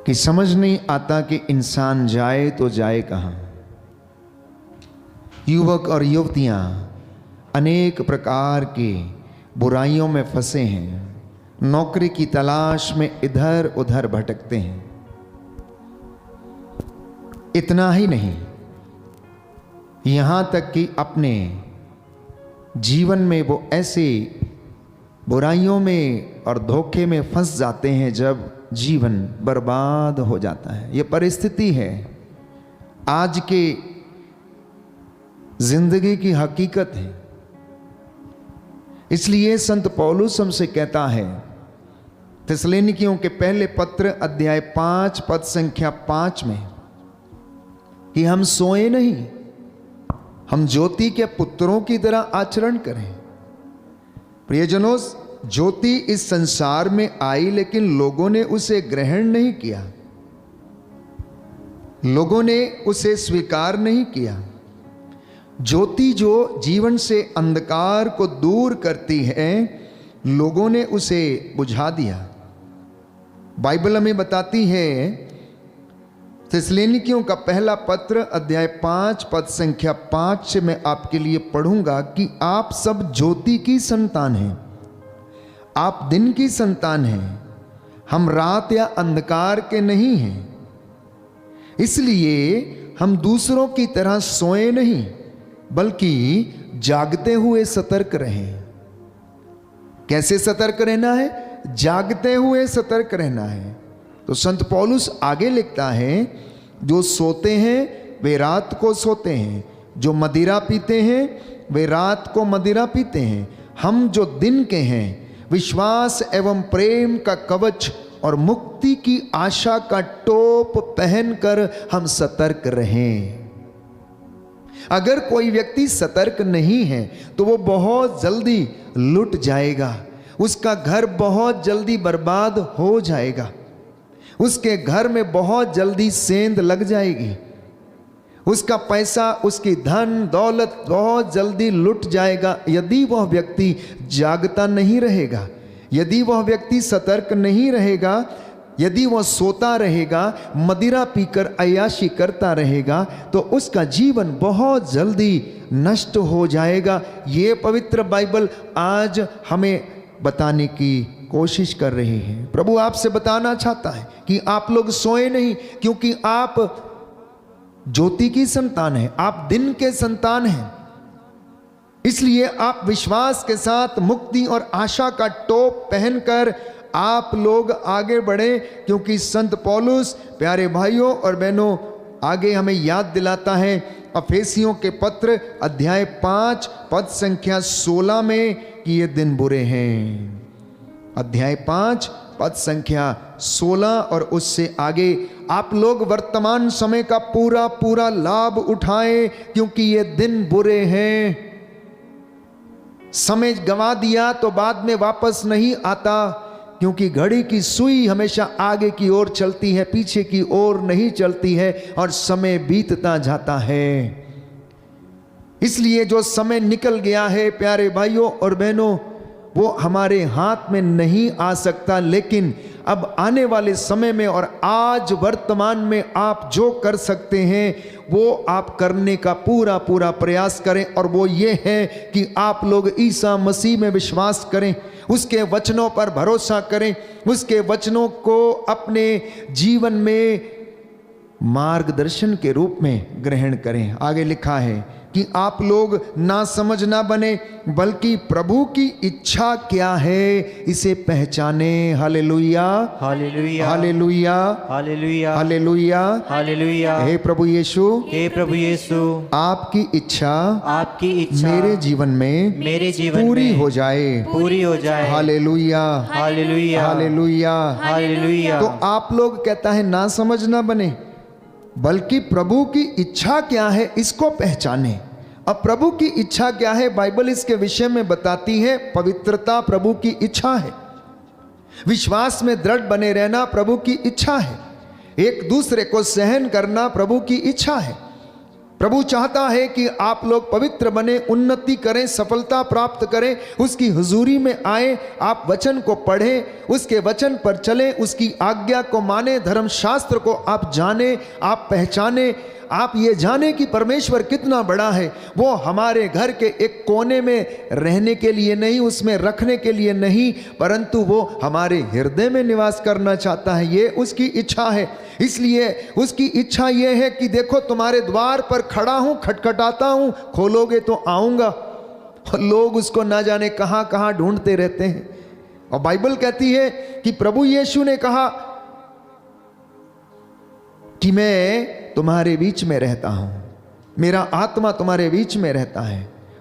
कि समझ नहीं आता कि इंसान जाए तो जाए कहां। युवक और युवतियां अनेक प्रकार की बुराइयों में फंसे हैं, नौकरी की तलाश में इधर उधर भटकते हैं। इतना ही नहीं, यहां तक कि अपने जीवन में वो ऐसे बुराइयों में और धोखे में फंस जाते हैं जब जीवन बर्बाद हो जाता है। ये परिस्थिति है, आज के जिंदगी की हकीकत है। इसलिए संत पौलुस हमसे कहता है थिस्सलुनीकियों के पहले पत्र अध्याय 5 पद संख्या 5 में कि हम सोए नहीं, हम ज्योति के पुत्रों की तरह आचरण करें। प्रियजनों, ज्योति इस संसार में आई, लेकिन लोगों ने उसे ग्रहण नहीं किया, लोगों ने उसे स्वीकार नहीं किया। ज्योति जो जीवन से अंधकार को दूर करती है, लोगों ने उसे बुझा दिया। बाइबल हमें बताती है, थिस्सलुनीकियों का पहला पत्र अध्याय 5 पद संख्या 5 से मैं आपके लिए पढ़ूंगा कि आप सब ज्योति की संतान हैं, आप दिन की संतान हैं, हम रात या अंधकार के नहीं हैं। इसलिए हम दूसरों की तरह सोए नहीं, बल्कि जागते हुए सतर्क रहें। कैसे सतर्क रहना है? जागते हुए सतर्क रहना है। तो संत पौलुस आगे लिखता है, जो सोते हैं वे रात को सोते हैं, जो मदिरा पीते हैं वे रात को मदिरा पीते हैं। हम जो दिन के हैं, विश्वास एवं प्रेम का कवच और मुक्ति की आशा का टोप पहनकर हम सतर्क रहें। अगर कोई व्यक्ति सतर्क नहीं है तो वो बहुत जल्दी लुट जाएगा, उसका घर बहुत जल्दी बर्बाद हो जाएगा, उसके घर में बहुत जल्दी सेंध लग जाएगी, उसका पैसा, उसकी धन दौलत बहुत जल्दी लुट जाएगा यदि वह व्यक्ति जागता नहीं रहेगा, यदि वह व्यक्ति सतर्क नहीं रहेगा, यदि वह सोता रहेगा, मदिरा पीकर अय्याशी करता रहेगा, तो उसका जीवन बहुत जल्दी नष्ट हो जाएगा। ये पवित्र बाइबल आज हमें बताने की कोशिश कर रही है। प्रभु आपसे बताना चाहता है कि आप लोग सोए नहीं, क्योंकि आप ज्योति की संतान हैं, आप दिन के संतान हैं। इसलिए आप विश्वास के साथ मुक्ति और आशा का टोप पहनकर आप लोग आगे बढ़े, क्योंकि संत पौलुस प्यारे भाइयों और बहनों आगे हमें याद दिलाता है अफेसियों के पत्र अध्याय 5 पद संख्या 16 में कि ये दिन बुरे हैं। अध्याय 5 पद संख्या 16 और उससे आगे आप लोग वर्तमान समय का पूरा पूरा लाभ उठाएं, क्योंकि ये दिन बुरे हैं। समय गंवा दिया तो बाद में वापस नहीं आता, क्योंकि घड़ी की सुई हमेशा आगे की ओर चलती है, पीछे की ओर नहीं चलती है, और समय बीतता जाता है। इसलिए जो समय निकल गया है प्यारे भाइयों और बहनों, वो हमारे हाथ में नहीं आ सकता, लेकिन अब आने वाले समय में और आज वर्तमान में आप जो कर सकते हैं वो आप करने का पूरा पूरा प्रयास करें, और वो ये है कि आप लोग ईसा मसीह में विश्वास करें, उसके वचनों पर भरोसा करें, उसके वचनों को अपने जीवन में मार्गदर्शन के रूप में ग्रहण करें। आगे लिखा है कि आप लोग ना समझ ना बने, बल्कि प्रभु की इच्छा क्या है इसे पहचाने। Hallelujah, hallelujah, hallelujah, hallelujah, hallelujah, hallelujah. हे प्रभु यीशु, हे प्रभु यीशु, आपकी इच्छा मेरे जीवन में पूरी हो जाए, पूरी हो जाए। Hallelujah, hallelujah, hallelujah, hallelujah. तो आप लोग कहता है ना समझ ना बने, बल्कि प्रभु की इच्छा क्या है इसको पहचाने। अब प्रभु की इच्छा क्या है, बाइबल इसके विषय में बताती है, पवित्रता प्रभु की इच्छा है, विश्वास में दृढ़ बने रहना प्रभु की इच्छा है, एक दूसरे को सहन करना प्रभु की इच्छा है। प्रभु चाहता है कि आप लोग पवित्र बने, उन्नति करें, सफलता प्राप्त करें, उसकी हुजूरी में आए, आप वचन को पढ़ें, उसके वचन पर चलें, उसकी आज्ञा को माने, धर्मशास्त्र को आप जाने, आप पहचाने, आप ये जाने कि परमेश्वर कितना बड़ा है। वो हमारे घर के एक कोने में रहने के लिए नहीं, उसमें रखने के लिए नहीं, परंतु वो हमारे हृदय में निवास करना चाहता है, ये उसकी इच्छा है। इसलिए उसकी इच्छा ये है कि देखो तुम्हारे द्वार पर खड़ा हूं, खटखटाता हूं, खोलोगे तो आऊंगा। और लोग उसको ना जाने कहां कहां ढूंढते रहते हैं। और बाइबल कहती है कि प्रभु यीशु ने कहा कि मैं तुम्हारे बीच में रहता हूं, मेरा आत्मा तुम्हारे बीच में रहता है,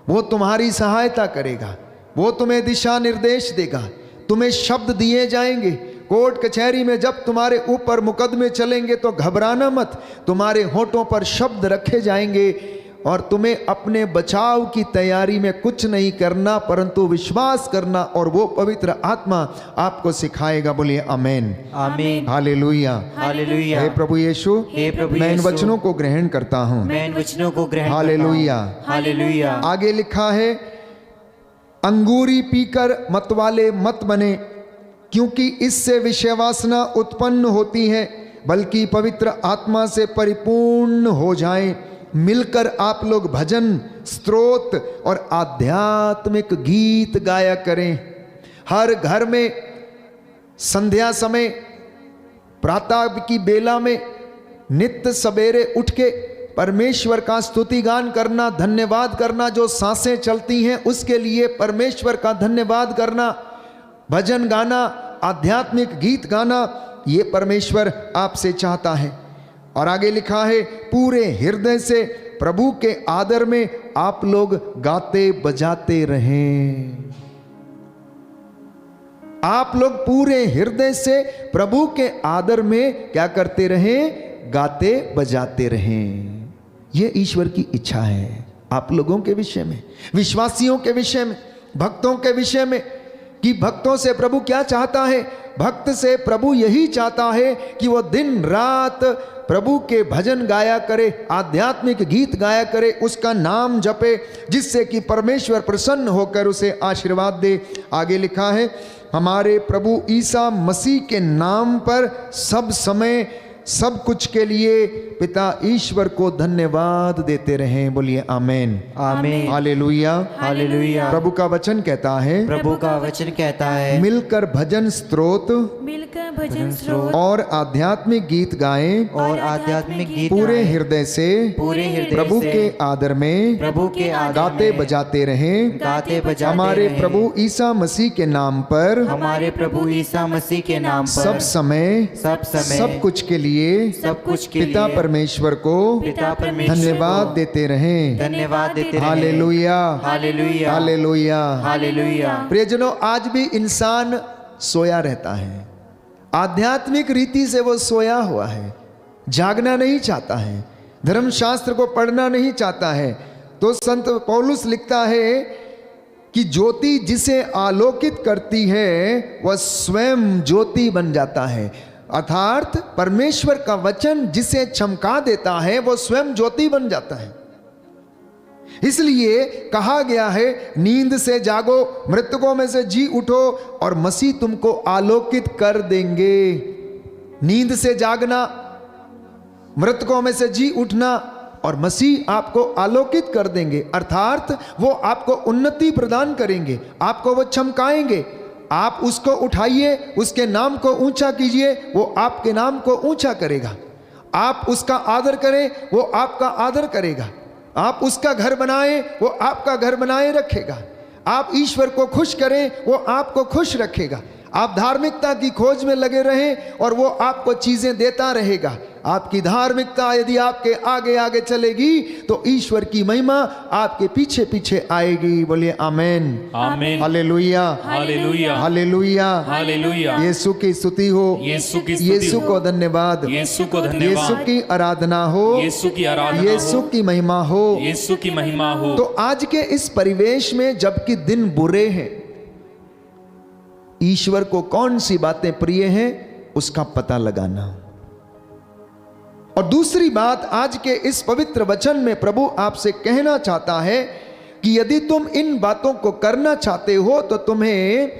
वो तुम्हारी सहायता करेगा, वो तुम्हें दिशा निर्देश देगा, तुम्हें शब्द दिए जाएंगे। कोर्ट कचहरी में जब तुम्हारे ऊपर मुकदमे चलेंगे तो घबराना मत, तुम्हारे होठों पर शब्द रखे जाएंगे, और तुम्हें अपने बचाव की तैयारी में कुछ नहीं करना, परंतु विश्वास करना, और वो पवित्र आत्मा आपको सिखाएगा। बोलिए आमेन, आमीन, हालेलुया, हालेलुया। हे प्रभु यीशु, हे प्रभु मैं इन यीशु, वचनों को ग्रहण करता हूँ। मैं इन वचनों को ग्रहण हालेलुया, करता हूं। हालेलुया। आगे लिखा है, अंगूरी पीकर मतवाले मत बने, क्योंकि इससे विषय वासना उत्पन्न होती है, बल्कि पवित्र आत्मा से परिपूर्ण हो जाएं। मिलकर आप लोग भजन, स्तोत्र और आध्यात्मिक गीत गाया करें। हर घर में संध्या समय, प्रातः की बेला में नित्य सवेरे उठ के परमेश्वर का स्तुति गान करना, धन्यवाद करना, जो सांसें चलती हैं उसके लिए परमेश्वर का धन्यवाद करना, भजन गाना, आध्यात्मिक गीत गाना, ये परमेश्वर आपसे चाहता है। और आगे लिखा है, पूरे हृदय से प्रभु के आदर में आप लोग गाते बजाते रहें। आप लोग पूरे हृदय से प्रभु के आदर में क्या करते रहें? गाते बजाते रहें। यह ईश्वर की इच्छा है आप लोगों के विषय में, विश्वासियों के विषय में, भक्तों के विषय में, कि भक्तों से प्रभु क्या चाहता है? भक्त से प्रभु यही चाहता है कि वो दिन रात प्रभु के भजन गाया करे, आध्यात्मिक गीत गाया करे, उसका नाम जपे, जिससे कि परमेश्वर प्रसन्न होकर उसे आशीर्वाद दे। आगे लिखा है, हमारे प्रभु ईसा मसीह के नाम पर सब समय सब कुछ के लिए पिता ईश्वर को धन्यवाद देते रहें। बोलिए आमेन, आमीन, हालेलुया, हालेलुया। प्रभु का वचन कहता है, प्रभु का वचन कहता है, मिलकर भजन स्तोत्र मिलकर भजन स्रोत और आध्यात्मिक गीत गाएं, और आध्यात्मिक गीत पूरे गाएं, हृदय से पूरे हृदय प्रभु से के आदर में प्रभु के आदर गाते में बजाते रहें। गाते बजाते हमारे रहें। प्रभु ईसा मसीह के नाम पर हमारे प्रभु ईसा मसीह के नाम पर सब समय सब कुछ के लिए सब कुछ के पिता लिए परमेश्वर को पिता परमेश्वर धन्यवाद को देते रहें। धन्यवाद देते रहें। Hallelujah, hallelujah, hallelujah. हालेलुया। प्रियजनों, आज भी इंसान सोया रहता है, आध्यात्मिक रीति से वो सोया हुआ है, जागना नहीं चाहता है, धर्मशास्त्र को पढ़ना नहीं चाहता है। तो संत पौलुस लिखता है कि ज्योति जिसे आलोकित करती है वह स्वयं ज्योति बन जाता है। अर्थात परमेश्वर का वचन जिसे चमका देता है वो स्वयं ज्योति बन जाता है। इसलिए कहा गया है, नींद से जागो, मृतकों में से जी उठो और मसीह तुमको आलोकित कर देंगे। नींद से जागना, मृतकों में से जी उठना और मसीह आपको आलोकित कर देंगे। अर्थात वो आपको उन्नति प्रदान करेंगे, आपको वो चमकाएंगे। आप उसको उठाइए, उसके नाम को ऊंचा कीजिए, वो आपके नाम को ऊंचा करेगा। आप उसका आदर करें, वो आपका आदर करेगा। आप उसका घर बनाएं, वो आपका घर बनाए रखेगा। आप ईश्वर को खुश करें, वो आपको खुश रखेगा। आप धार्मिकता की खोज में लगे रहें और वो आपको चीजें देता रहेगा। आपकी धार्मिकता यदि आपके आगे आगे चलेगी तो ईश्वर की महिमा आपके पीछे पीछे आएगी। बोलिए आमेन, आमेन, hallelujah, hallelujah, hallelujah, hallelujah. Yeshu की स्तुति हो, यीशु की स्तुति यीशु हो, को धन्यवाद, यीशु को धन्यवाद, यीशु की आराधना हो, यीशु की आराधना यीशु हो, की महिमा हो, यीशु की महिमा हो। तो आज के इस परिवेश में जबकि दिन बुरे हैं, ईश्वर को कौन सी बातें प्रिय हैं उसका पता लगाना। और दूसरी बात, आज के इस पवित्र वचन में प्रभु आपसे कहना चाहता है कि यदि तुम इन बातों को करना चाहते हो तो तुम्हें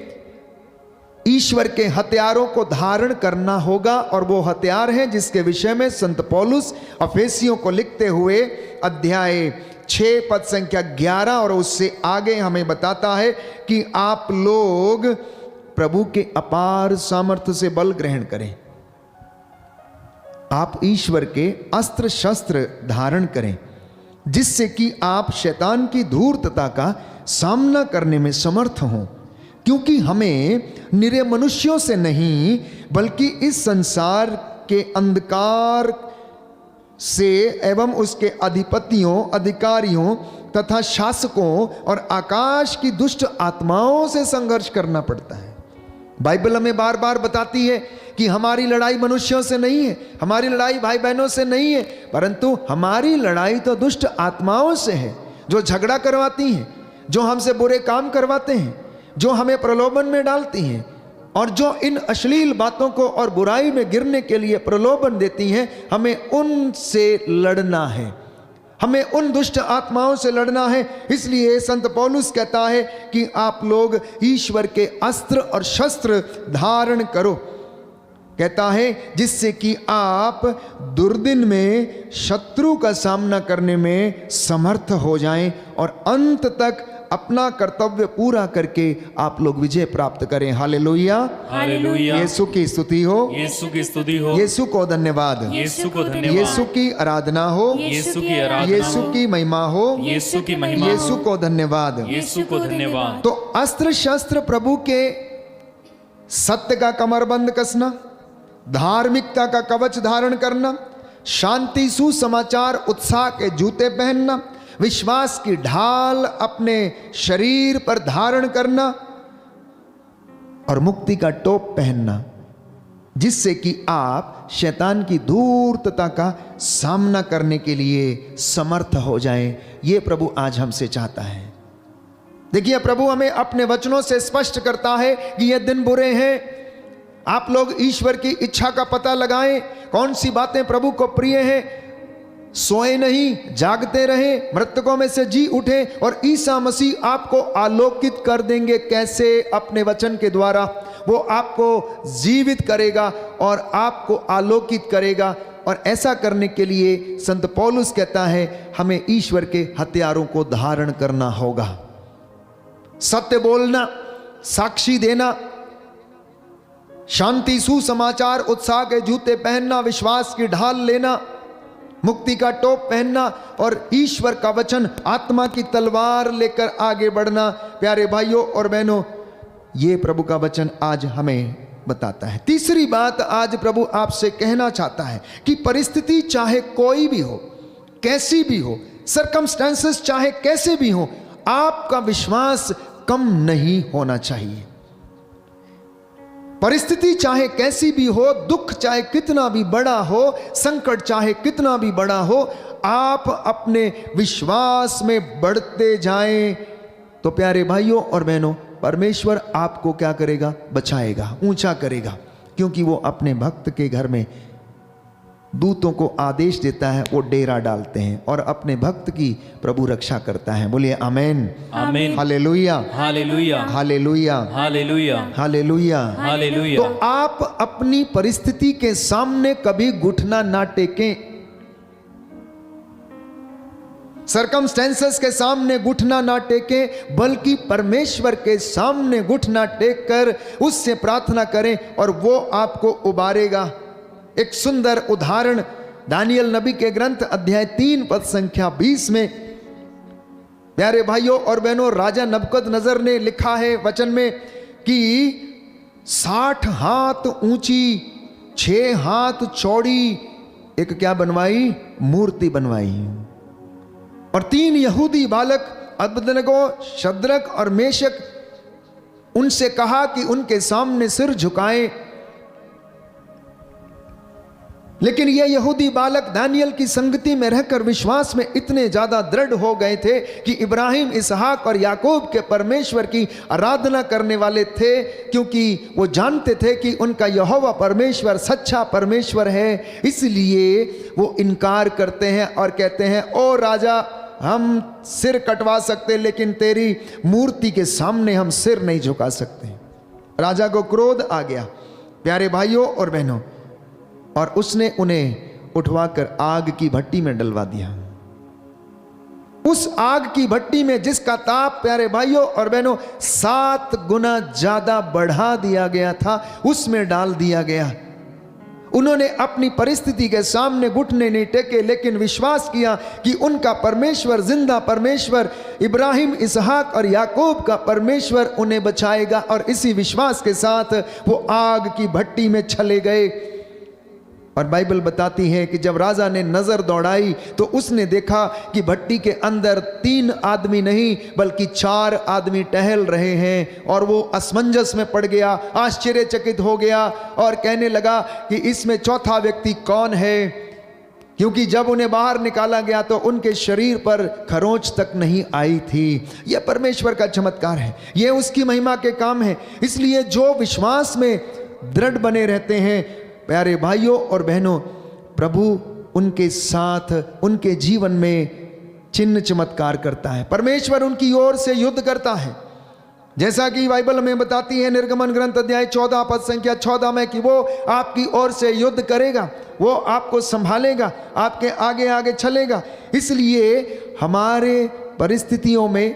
ईश्वर के हथियारों को धारण करना होगा। और वो हथियार हैं जिसके विषय में संत पौलुस अफेसियों को लिखते हुए अध्याय 6 पद संख्या 11 और उससे आगे हमें बताता है कि आप लोग प्रभु के अपार सामर्थ्य से बल ग्रहण करें। आप ईश्वर के अस्त्र शस्त्र धारण करें जिससे कि आप शैतान की धूर्तता का सामना करने में समर्थ हों। क्योंकि हमें निरे मनुष्यों से नहीं बल्कि इस संसार के अंधकार से एवं उसके अधिपतियों, अधिकारियों तथा शासकों और आकाश की दुष्ट आत्माओं से संघर्ष करना पड़ता है। बाइबल हमें बार बार बताती है कि हमारी लड़ाई मनुष्यों से नहीं है, हमारी लड़ाई भाई बहनों से नहीं है, परंतु हमारी लड़ाई तो दुष्ट आत्माओं से है, जो झगड़ा करवाती हैं, जो हमसे बुरे काम करवाते हैं, जो हमें प्रलोभन में डालती हैं और जो इन अश्लील बातों को और बुराई में गिरने के लिए प्रलोभन देती हैं। हमें उनसे लड़ना है, हमें उन दुष्ट आत्माओं से लड़ना है। इसलिए संत पौलुस कहता है कि आप लोग ईश्वर के अस्त्र और शस्त्र धारण करो। कहता है जिससे कि आप दुर्दिन में शत्रु का सामना करने में समर्थ हो जाएं और अंत तक अपना कर्तव्य पूरा करके आप लोग विजय प्राप्त करें। Hallelujah, hallelujah. यीशु की स्तुति हो, यीशु की स्तुति हो, यीशु को धन्यवाद, यीशु को धन्यवाद, यीशु की आराधना हो, यीशु की आराधना यीशु हो, की महिमा हो, यीशु की महिमा हो, यीशु को धन्यवाद। यीशु को धन्यवाद। तो अस्त्र शस्त्र प्रभु के सत्य का कमरबंद कसना, धार्मिकता का कवच धारण करना, शांति सुसमाचार उत्साह के जूते पहनना, विश्वास की ढाल अपने शरीर पर धारण करना और मुक्ति का टोप पहनना, जिससे कि आप शैतान की धूर्तता का सामना करने के लिए समर्थ हो जाएं। ये प्रभु आज हमसे चाहता है। देखिए, प्रभु हमें अपने वचनों से स्पष्ट करता है कि ये दिन बुरे हैं। आप लोग ईश्वर की इच्छा का पता लगाएं, कौन सी बातें प्रभु को प्रिय हैं। सोए नहीं, जागते रहें, मृतकों में से जी उठें और ईसा मसीह आपको आलोकित कर देंगे। कैसे? अपने वचन के द्वारा वो आपको जीवित करेगा और आपको आलोकित करेगा। और ऐसा करने के लिए संत पौलुस कहता है हमें ईश्वर के हथियारों को धारण करना होगा। सत्य बोलना, साक्षी देना, शांति सुसमाचार उत्साह के जूते पहनना, विश्वास की ढाल लेना, मुक्ति का टोप पहनना और ईश्वर का वचन आत्मा की तलवार लेकर आगे बढ़ना। प्यारे भाइयों और बहनों, ये प्रभु का वचन आज हमें बताता है। तीसरी बात आज प्रभु आपसे कहना चाहता है कि परिस्थिति चाहे कोई भी हो, कैसी भी हो, सर्कमस्टेंसेस चाहे कैसे भी हो, आपका विश्वास कम नहीं होना चाहिए। परिस्थिति चाहे कैसी भी हो, दुख चाहे कितना भी बड़ा हो, संकट चाहे कितना भी बड़ा हो, आप अपने विश्वास में बढ़ते जाएं तो प्यारे भाइयों और बहनों, परमेश्वर आपको क्या करेगा? बचाएगा, ऊंचा करेगा, क्योंकि वो अपने भक्त के घर में दूतों को आदेश देता है, वो डेरा डालते हैं और अपने भक्त की प्रभु रक्षा करता है। बोलिए आमेन, आमीन, hallelujah, hallelujah, hallelujah, hallelujah, hallelujah. Hallelujah. तो आप अपनी परिस्थिति के सामने कभी घुटना ना टेकें, सरकमस्टेंसेस के सामने घुटना ना टेकें, बल्कि परमेश्वर के सामने घुटना टेक कर उससे प्रार्थना करें और वो आपको उबारेगा। एक सुंदर उदाहरण दानियल नबी के ग्रंथ अध्याय 3 पद संख्या 20 में प्यारे भाइयों और बहनों, राजा नबूकदनेस्सर ने लिखा है वचन में कि 60 हाथ ऊंची 6 हाथ चौड़ी एक क्या बनवाई? मूर्ति बनवाई। और 3 यहूदी बालक अबेदनगो, शद्रक और मेशक, उनसे कहा कि उनके सामने सिर झुकाएं। लेकिन ये यहूदी बालक दानियल की संगति में रहकर विश्वास में इतने ज्यादा दृढ़ हो गए थे कि इब्राहिम, इसहाक और याकूब के परमेश्वर की आराधना करने वाले थे, क्योंकि वो जानते थे कि उनका यहोवा परमेश्वर सच्चा परमेश्वर है। इसलिए वो इनकार करते हैं और कहते हैं, ओ राजा, हम सिर कटवा सकते लेकिन तेरी मूर्ति के सामने हम सिर नहीं झुका सकते। राजा को क्रोध आ गया प्यारे भाइयों और बहनों, और उसने उन्हें उठवाकर आग की भट्टी में डलवा दिया। उस आग की भट्टी में जिसका ताप प्यारे भाइयों और बहनों 7 गुना ज्यादा बढ़ा दिया गया था, उसमें डाल दिया गया। उन्होंने अपनी परिस्थिति के सामने घुटने नहीं टेके, लेकिन विश्वास किया कि उनका परमेश्वर, जिंदा परमेश्वर, इब्राहिम, इसहाक और याकूब का परमेश्वर उन्हें बचाएगा। और इसी विश्वास के साथ वो आग की भट्टी में चले गए। और बाइबल बताती है कि जब राजा ने नजर दौड़ाई तो उसने देखा कि भट्टी के अंदर 3 आदमी नहीं बल्कि 4 आदमी टहल रहे हैं। और वो असमंजस में पड़ गया, आश्चर्यचकित हो गया और कहने लगा कि इसमें चौथा व्यक्ति कौन है, क्योंकि जब उन्हें बाहर निकाला गया तो उनके शरीर पर खरोंच तक नहीं आई थी। यह परमेश्वर का चमत्कार है, यह उसकी महिमा के काम है। इसलिए जो विश्वास में दृढ़ बने रहते हैं प्यारे भाइयों और बहनों, प्रभु उनके साथ उनके जीवन में चिन्ह चमत्कार करता है। परमेश्वर उनकी ओर से युद्ध करता है, जैसा कि बाइबल में बताती है निर्गमन ग्रंथ अध्याय 14 पद संख्या 14 में कि वो आपकी ओर से युद्ध करेगा, वो आपको संभालेगा, आपके आगे आगे चलेगा। इसलिए हमारे परिस्थितियों में,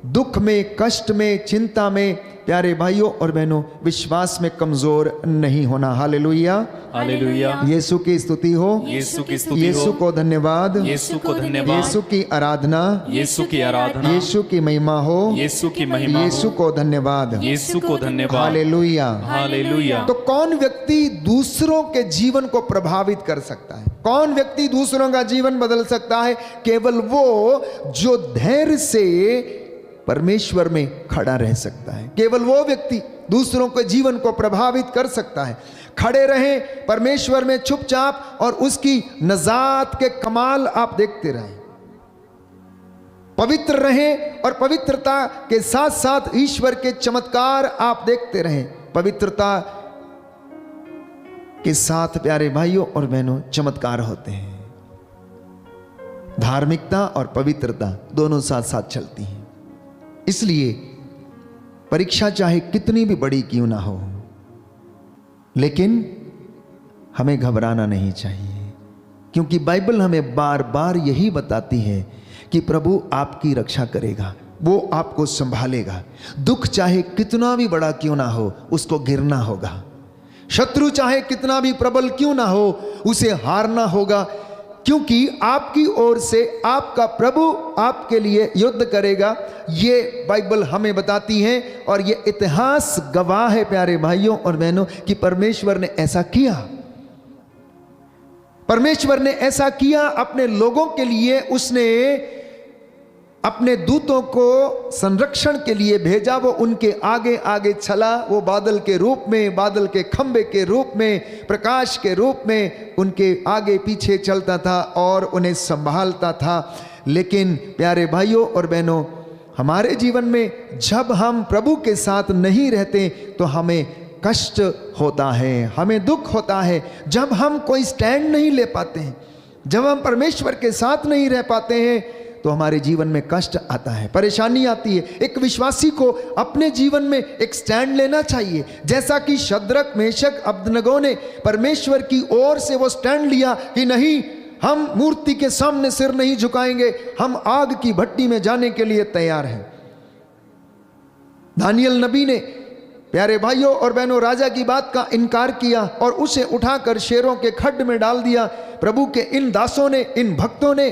दुख में, कष्ट में, चिंता में प्यारे भाइयों और बहनों विश्वास में कमजोर नहीं होना। Hallelujah, hallelujah. यीशु की स्तुति हो, यीशु की स्तुति हो, यीशु को धन्यवाद, यीशु को धन्यवाद, यीशु की आराधना, यीशु की आराधना, यीशु की महिमा हो, यीशु की महिमा हो, यीशु को धन्यवाद, यीशु को धन्यवाद। Hallelujah, hallelujah. तो कौन व्यक्ति दूसरों के जीवन को प्रभावित कर सकता है? कौन व्यक्ति दूसरों का जीवन बदल सकता है? केवल वो जो धैर्य से परमेश्वर में खड़ा रह सकता है। केवल वो व्यक्ति दूसरों के जीवन को प्रभावित कर सकता है। खड़े रहें परमेश्वर में चुपचाप और उसकी नजात के कमाल आप देखते रहें। पवित्र रहें और पवित्रता के साथ साथ ईश्वर के चमत्कार आप देखते रहें। पवित्रता के साथ प्यारे भाइयों और बहनों चमत्कार होते हैं। धार्मिकता और पवित्रता दोनों साथ साथ चलती हैं। इसलिए परीक्षा चाहे कितनी भी बड़ी क्यों ना हो, लेकिन हमें घबराना नहीं चाहिए, क्योंकि बाइबल हमें बार बार यही बताती है कि प्रभु आपकी रक्षा करेगा, वो आपको संभालेगा। दुख चाहे कितना भी बड़ा क्यों ना हो, उसको गिरना होगा। शत्रु चाहे कितना भी प्रबल क्यों ना हो, उसे हारना होगा, क्योंकि आपकी ओर से आपका प्रभु आपके लिए युद्ध करेगा। ये बाइबल हमें बताती है और ये इतिहास गवाह है प्यारे भाइयों और बहनों कि परमेश्वर ने ऐसा किया। परमेश्वर ने ऐसा किया अपने लोगों के लिए। उसने अपने दूतों को संरक्षण के लिए भेजा, वो उनके आगे आगे चला, वो बादल के रूप में, बादल के खंबे के रूप में, प्रकाश के रूप में उनके आगे पीछे चलता था और उन्हें संभालता था। लेकिन प्यारे भाइयों और बहनों, हमारे जीवन में जब हम प्रभु के साथ नहीं रहते तो हमें कष्ट होता है, हमें दुख होता है। जब हम कोई स्टैंड नहीं ले पाते हैं, जब हम परमेश्वर के साथ नहीं रह पाते हैं तो हमारे जीवन में कष्ट आता है, परेशानी आती है। एक विश्वासी को अपने जीवन में एक स्टैंड लेना चाहिए, जैसा कि शद्रक, मेशक, अबदनगो ने परमेश्वर की ओर से वो स्टैंड लिया कि नहीं, हम मूर्ति के सामने सिर नहीं झुकाएंगे, हम आग की भट्टी में जाने के लिए तैयार हैं। दानियल नबी ने, प्यारे भाइयों और बहनों, राजा की बात का इनकार किया और उसे उठाकर शेरों के खड्ड में डाल दिया। प्रभु के इन दासों ने, इन भक्तों ने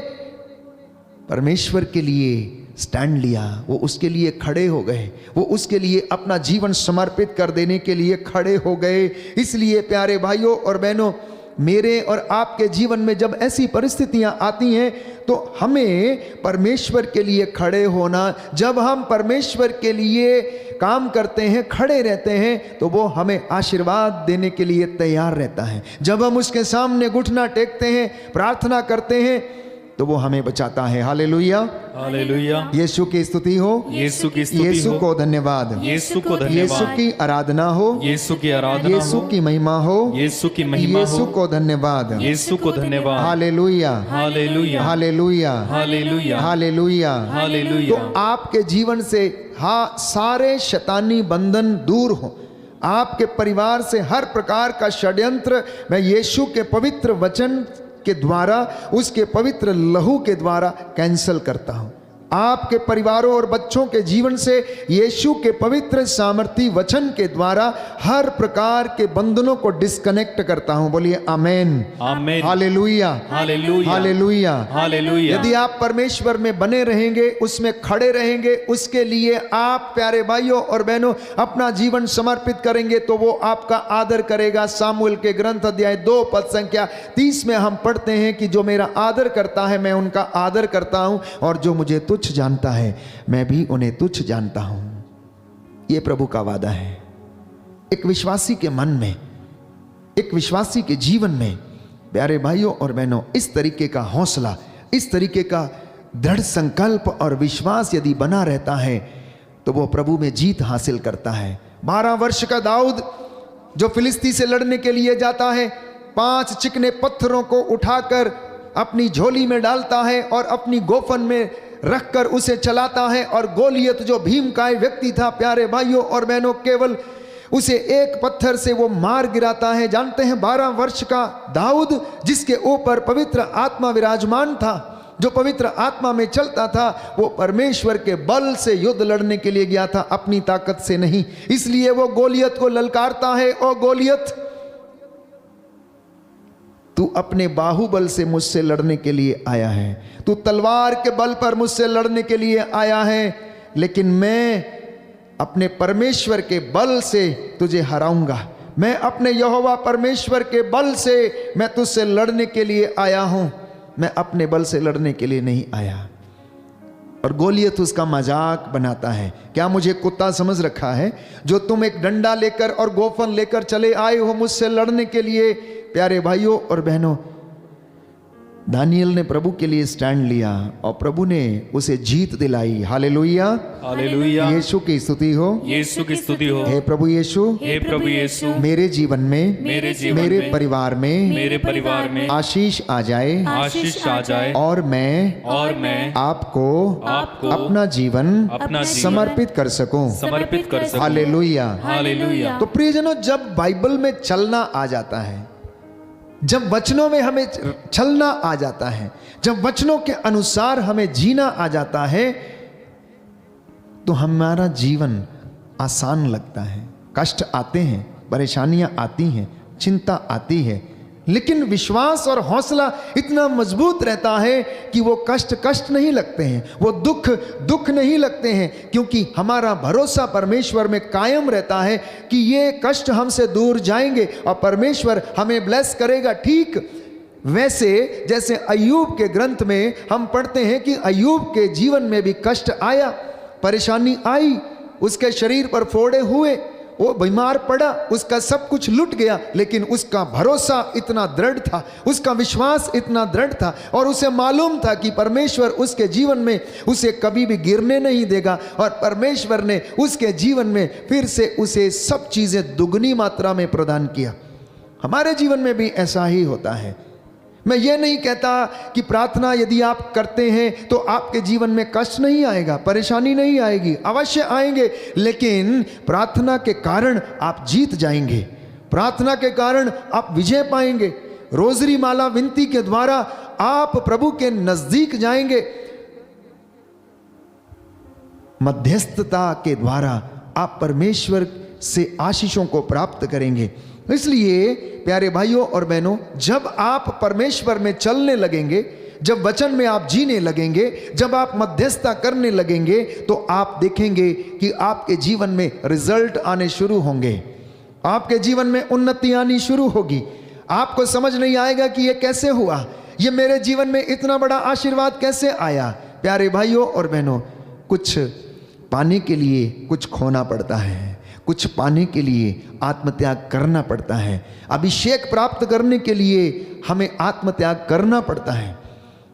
परमेश्वर के लिए स्टैंड लिया, वो उसके लिए खड़े हो गए, वो उसके लिए अपना जीवन समर्पित कर देने के लिए खड़े हो गए। इसलिए प्यारे भाइयों और बहनों, मेरे और आपके जीवन में जब ऐसी परिस्थितियां आती हैं तो हमें परमेश्वर के लिए खड़े होना, जब हम परमेश्वर के लिए काम करते हैं, खड़े रहते हैं, तो वो हमें आशीर्वाद देने के लिए तैयार रहता है। जब हम उसके सामने घुटना टेकते हैं, प्रार्थना करते हैं, तो वो हमें बचाता है। Hallelujah, hallelujah. यीशु की स्तुति हो, यीशु की स्तुति यीशु हो, को धन्यवाद, यीशु को यीशु धन्यवाद, की आराधना हो, यीशु की आराधना यीशु हो, की महिमा हो, यीशु की महिमा यीशु हो, को धन्यवाद, यीशु को धन्यवाद। Hallelujah, hallelujah, hallelujah, hallelujah, hallelujah. Hallelujah. तो आपके जीवन से सारे शैतानी बंधन दूर हो, आपके परिवार से हर प्रकार का षड्यंत्र मैं यीशु के पवित्र वचन के द्वारा, उसके पवित्र लहू के द्वारा कैंसल करता हूं। आपके परिवारों और बच्चों के जीवन से यीशु के पवित्र सामर्थी वचन के द्वारा हर प्रकार के बंधनों को डिस्कनेक्ट करता हूं। बोलिए आमेन, आमेन, हालेलुया, हालेलुया, हालेलुया, हालेलुया। यदि आप परमेश्वर में बने रहेंगे, उसमें खड़े रहेंगे, उसके लिए आप प्यारे भाइयों और बहनों अपना जीवन समर्पित करेंगे, तो वो आपका आदर करेगा। सामुएल के ग्रंथ अध्याय 2 पद संख्या 30 में हम पढ़ते हैं कि जो मेरा आदर करता है मैं उनका आदर करता हूं, और जो मुझे तुच्छ जानता है मैं भी उन्हें तुच्छ जानता हूं। यह प्रभु का वादा है। एक विश्वासी के मन में, एक विश्वासी के जीवन में प्यारे भाइयों और बहनों इस तरीके का हौसला, इस तरीके का दृढ़ संकल्प और विश्वास यदि बना रहता है तो वो प्रभु में जीत हासिल करता है। 12 वर्ष का दाऊद जो फिलिस्ती से लड़ने के लिए जाता है, 5 चिकने पत्थरों को उठाकर अपनी झोली में डालता है और अपनी गोफन में रखकर उसे चलाता है, और गोलियत जो भीमकाय व्यक्ति था प्यारे भाइयों और बहनों, केवल उसे एक पत्थर से वो मार गिराता है। जानते हैं 12 वर्ष का दाऊद जिसके ऊपर पवित्र आत्मा विराजमान था, जो पवित्र आत्मा में चलता था, वो परमेश्वर के बल से युद्ध लड़ने के लिए गया था, अपनी ताकत से नहीं। इसलिए वो गोलियत को ललकारता है, ओ गोलियत तू अपने बाहुबल से मुझसे लड़ने के लिए आया है, तू तलवार के बल पर मुझसे लड़ने के लिए आया है, लेकिन मैं अपने परमेश्वर के बल से तुझे हराऊंगा। मैं अपने यहोवा परमेश्वर के बल से मैं तुझसे लड़ने के लिए आया हूं, मैं अपने बल से लड़ने के लिए नहीं आया। और गोलियत उसका मजाक बनाता है, क्या मुझे कुत्ता समझ रखा है जो तुम एक डंडा लेकर और गोफन लेकर चले आए हो मुझसे लड़ने के लिए। प्यारे भाइयों और बहनों, दानियल ने प्रभु के लिए स्टैंड लिया और प्रभु ने उसे जीत दिलाई। Hallelujah, hallelujah. यीशु की स्तुति हो, यीशु की स्तुति हो। हे प्रभु यीशु, हे प्रभु यीशु, मेरे जीवन में, मेरे जीवन मेरे में, परिवार में, मेरे परिवार में आशीष आ जाए, आशीष आ जाए, और मैं आपको अपना जीवन अपना जीवन समर्पित कर सकूं। समर्पित कर सकूं। Hallelujah, hallelujah. तो प्रियजनों, जब बाइबल में चलना आ जाता है, जब वचनों में हमें चलना आ जाता है, जब वचनों के अनुसार हमें जीना आ जाता है, तो हमारा जीवन आसान लगता है। कष्ट आते हैं, परेशानियां आती हैं, चिंता आती है, लेकिन विश्वास और हौसला इतना मजबूत रहता है कि वो कष्ट नहीं लगते हैं, वो दुख नहीं लगते हैं, क्योंकि हमारा भरोसा परमेश्वर में कायम रहता है कि ये कष्ट हमसे दूर जाएंगे और परमेश्वर हमें ब्लेस करेगा। ठीक वैसे जैसे अय्यूब के ग्रंथ में हम पढ़ते हैं कि अय्यूब के जीवन में भी कष्ट आया, परेशानी आई, उसके शरीर पर फोड़े हुए, वो बीमार पड़ा, उसका सब कुछ लुट गया, लेकिन उसका भरोसा इतना दृढ़ था, उसका विश्वास इतना दृढ़ था और उसे मालूम था कि परमेश्वर उसके जीवन में उसे कभी भी गिरने नहीं देगा और परमेश्वर ने उसके जीवन में फिर से उसे सब चीज़ें दुगनी मात्रा में प्रदान किया। हमारे जीवन में भी ऐसा ही होता है। मैं ये नहीं कहता कि प्रार्थना यदि आप करते हैं तो आपके जीवन में कष्ट नहीं आएगा, परेशानी नहीं आएगी, अवश्य आएंगे, लेकिन प्रार्थना के कारण आप जीत जाएंगे, प्रार्थना के कारण आप विजय पाएंगे। रोजरी माला विनती के द्वारा आप प्रभु के नजदीक जाएंगे, मध्यस्थता के द्वारा आप परमेश्वर से आशीषों को प्राप्त करेंगे। इसलिए प्यारे भाइयों और बहनों, जब आप परमेश्वर में चलने लगेंगे, जब वचन में आप जीने लगेंगे, जब आप मध्यस्थता करने लगेंगे, तो आप देखेंगे कि आपके जीवन में रिजल्ट आने शुरू होंगे, आपके जीवन में उन्नति आनी शुरू होगी। आपको समझ नहीं आएगा कि ये कैसे हुआ, ये मेरे जीवन में इतना बड़ा आशीर्वाद कैसे आया। प्यारे भाइयों और बहनों, कुछ पाने के लिए कुछ खोना पड़ता है, कुछ पाने के लिए आत्मत्याग करना पड़ता है, अभिषेक प्राप्त करने के लिए हमें आत्मत्याग करना पड़ता है,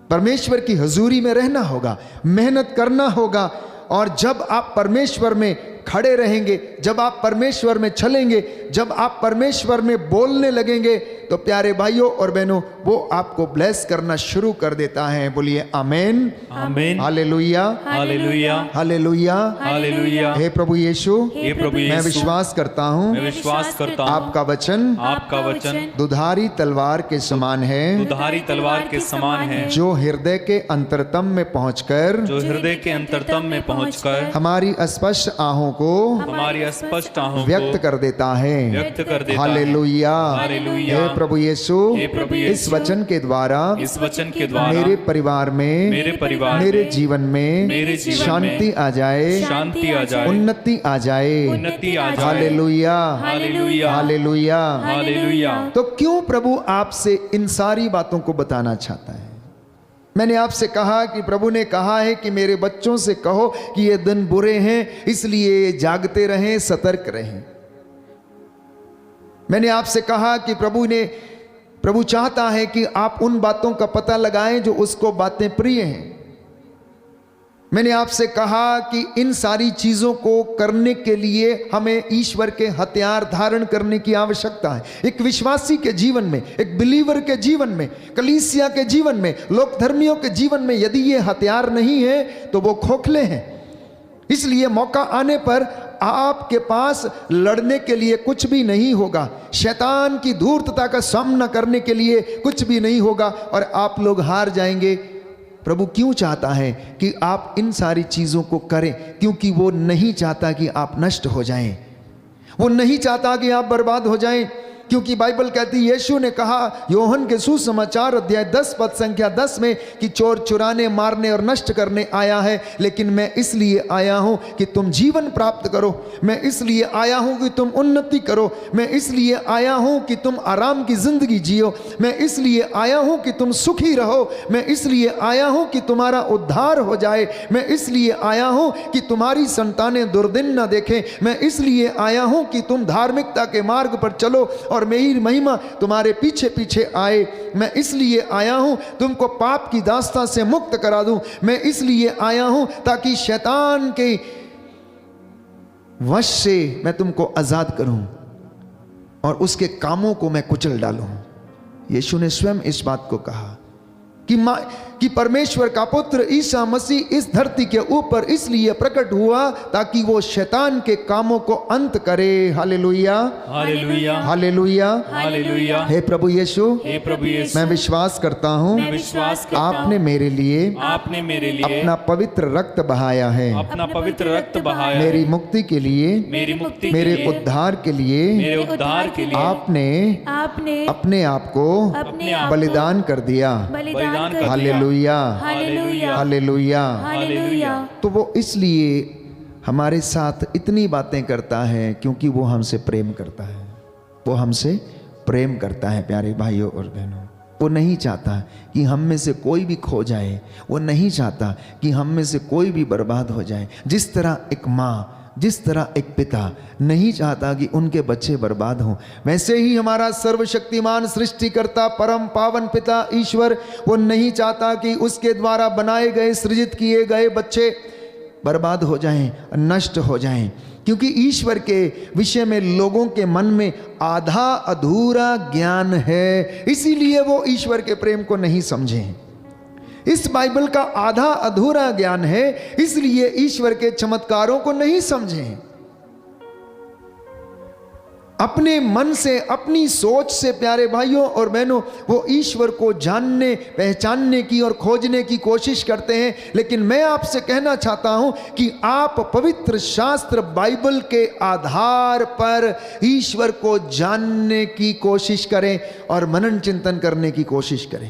परमेश्वर की हजूरी में रहना होगा, मेहनत करना होगा। और जब आप परमेश्वर में खड़े रहेंगे, जब आप परमेश्वर में चलेंगे, जब आप परमेश्वर में बोलने लगेंगे, तो प्यारे भाइयों और बहनों, वो आपको ब्लेस करना शुरू कर देता है। बोलिए आमेन, आमेन, हालेलुया, हालेलुया, हालेलुया, हालेलुया। हे प्रभु यीशु, हे प्रभु मैं यीशु, विश्वास करता हूँ मैं विश्वास करता हूँ आपका वचन आपका वचन दुधारी तलवार के समान है, दुधारी तलवार के समान है, जो हृदय के अंतरतम में पहुंचकर जो हृदय के अंतरतम में पहुंचकर हमारी अस्पष्ट आहों को हमारी अस्पष्ट आहों व्यक्त को कर देता है। व्यक्त कर देता है। Hallelujah, hallelujah. हे प्रभु यीशु, हे प्रभु यीशु, इस वचन के द्वारा इस वचन के द्वारा मेरे परिवार में, मेरे परिवार मेरे में, जीवन में मेरे जीवन शांति आ जाए, शांति आ जाए, उन्नति आ जाए। उन्नति आ जाए। Hallelujah, hallelujah, hallelujah. हालेलुया। तो क्यों प्रभु आपसे इन सारी बातों को बताना चाहता है? मैंने आपसे कहा कि प्रभु ने कहा है कि मेरे बच्चों से कहो कि ये दिन बुरे हैं, इसलिए जागते रहें, सतर्क रहें। मैंने आपसे कहा कि प्रभु चाहता है कि आप उन बातों का पता लगाएं जो उसको बातें प्रिय हैं। मैंने आपसे कहा कि इन सारी चीजों को करने के लिए हमें ईश्वर के हथियार धारण करने की आवश्यकता है। एक विश्वासी के जीवन में, एक बिलीवर के जीवन में, कलीसिया के जीवन में, लोक धर्मियों के जीवन में यदि ये हथियार नहीं है तो वो खोखले हैं। इसलिए मौका आने पर आपके पास लड़ने के लिए कुछ भी नहीं होगा, शैतान की धूर्तता का सामना करने के लिए कुछ भी नहीं होगा और आप लोग हार जाएंगे। प्रभु क्यों चाहता है कि आप इन सारी चीज़ों को करें? क्योंकि वो नहीं चाहता कि आप नष्ट हो जाएं, वो नहीं चाहता कि आप बर्बाद हो जाएं। क्योंकि बाइबल कहती है, यीशु ने कहा योहन के सुसमाचार अध्याय 10 पद संख्या 10 में कि चोर चुराने, मारने और नष्ट करने आया है, लेकिन मैं इसलिए आया हूं कि तुम जीवन प्राप्त करो, मैं इसलिए आया हूं कि तुम उन्नति करो, मैं इसलिए आया हूं कि तुम आराम की जिंदगी जियो, मैं इसलिए आया हूं कि तुम सुखी रहो, मैं इसलिए आया हूं कि तुम्हारा उद्धार हो जाए, मैं इसलिए आया हूं कि तुम्हारी संतानें दुर्दिन न देखें, मैं इसलिए आया हूं कि तुम धार्मिकता के मार्ग पर चलो और मेरी महिमा तुम्हारे पीछे पीछे आए, मैं इसलिए आया हूं तुमको पाप की दास्तां से मुक्त करा दूं, मैं इसलिए आया हूं ताकि शैतान के वश से मैं तुमको आजाद करूं और उसके कामों को मैं कुचल डालूं। यीशु ने स्वयं इस बात को कहा कि परमेश्वर का पुत्र ईसा मसीह इस धरती के ऊपर इसलिए प्रकट हुआ ताकि वो शैतान के कामों को अंत करे। Hallelujah, hallelujah, hallelujah, hallelujah. हे प्रभु यीशु, हे प्रभु यीशु, मैं विश्वास करता हूँ मैं विश्वास करता हूँ आपने मेरे लिए अपना पवित्र रक्त बहाया है, अपना पवित्र रक्त बहाया, मेरी मुक्ति के लिए, मेरी मुक्ति मेरे उद्धार के लिए, मेरे उद्धार के लिए आपने अपने आप को बलिदान कर दिया। बलिदान कर दिया। Hallelujah, hallelujah, hallelujah. हालेलुया। तो वो इसलिए हमारे साथ इतनी बातें करता है क्योंकि वो हमसे प्रेम करता है, वो हमसे प्रेम करता है। प्यारे भाइयों और बहनों, वो नहीं चाहता कि हम में से कोई भी खो जाए, वो नहीं चाहता कि हम में से कोई भी बर्बाद हो जाए। जिस तरह एक माँ, जिस तरह एक पिता नहीं चाहता कि उनके बच्चे बर्बाद हों, वैसे ही हमारा सर्वशक्तिमान सृष्टिकर्ता परम पावन पिता ईश्वर, वो नहीं चाहता कि उसके द्वारा बनाए गए, सृजित किए गए बच्चे बर्बाद हो जाएं, नष्ट हो जाएं। क्योंकि ईश्वर के विषय में लोगों के मन में आधा अधूरा ज्ञान है, इसीलिए वो ईश्वर के प्रेम को नहीं समझे। इस बाइबल का आधा अधूरा ज्ञान है, इसलिए ईश्वर के चमत्कारों को नहीं समझे। अपने मन से, अपनी सोच से प्यारे भाइयों और बहनों, वो ईश्वर को जानने, पहचानने की और खोजने की कोशिश करते हैं। लेकिन मैं आपसे कहना चाहता हूं कि आप पवित्र शास्त्र बाइबल के आधार पर ईश्वर को जानने की कोशिश करें और मनन चिंतन करने की कोशिश करें।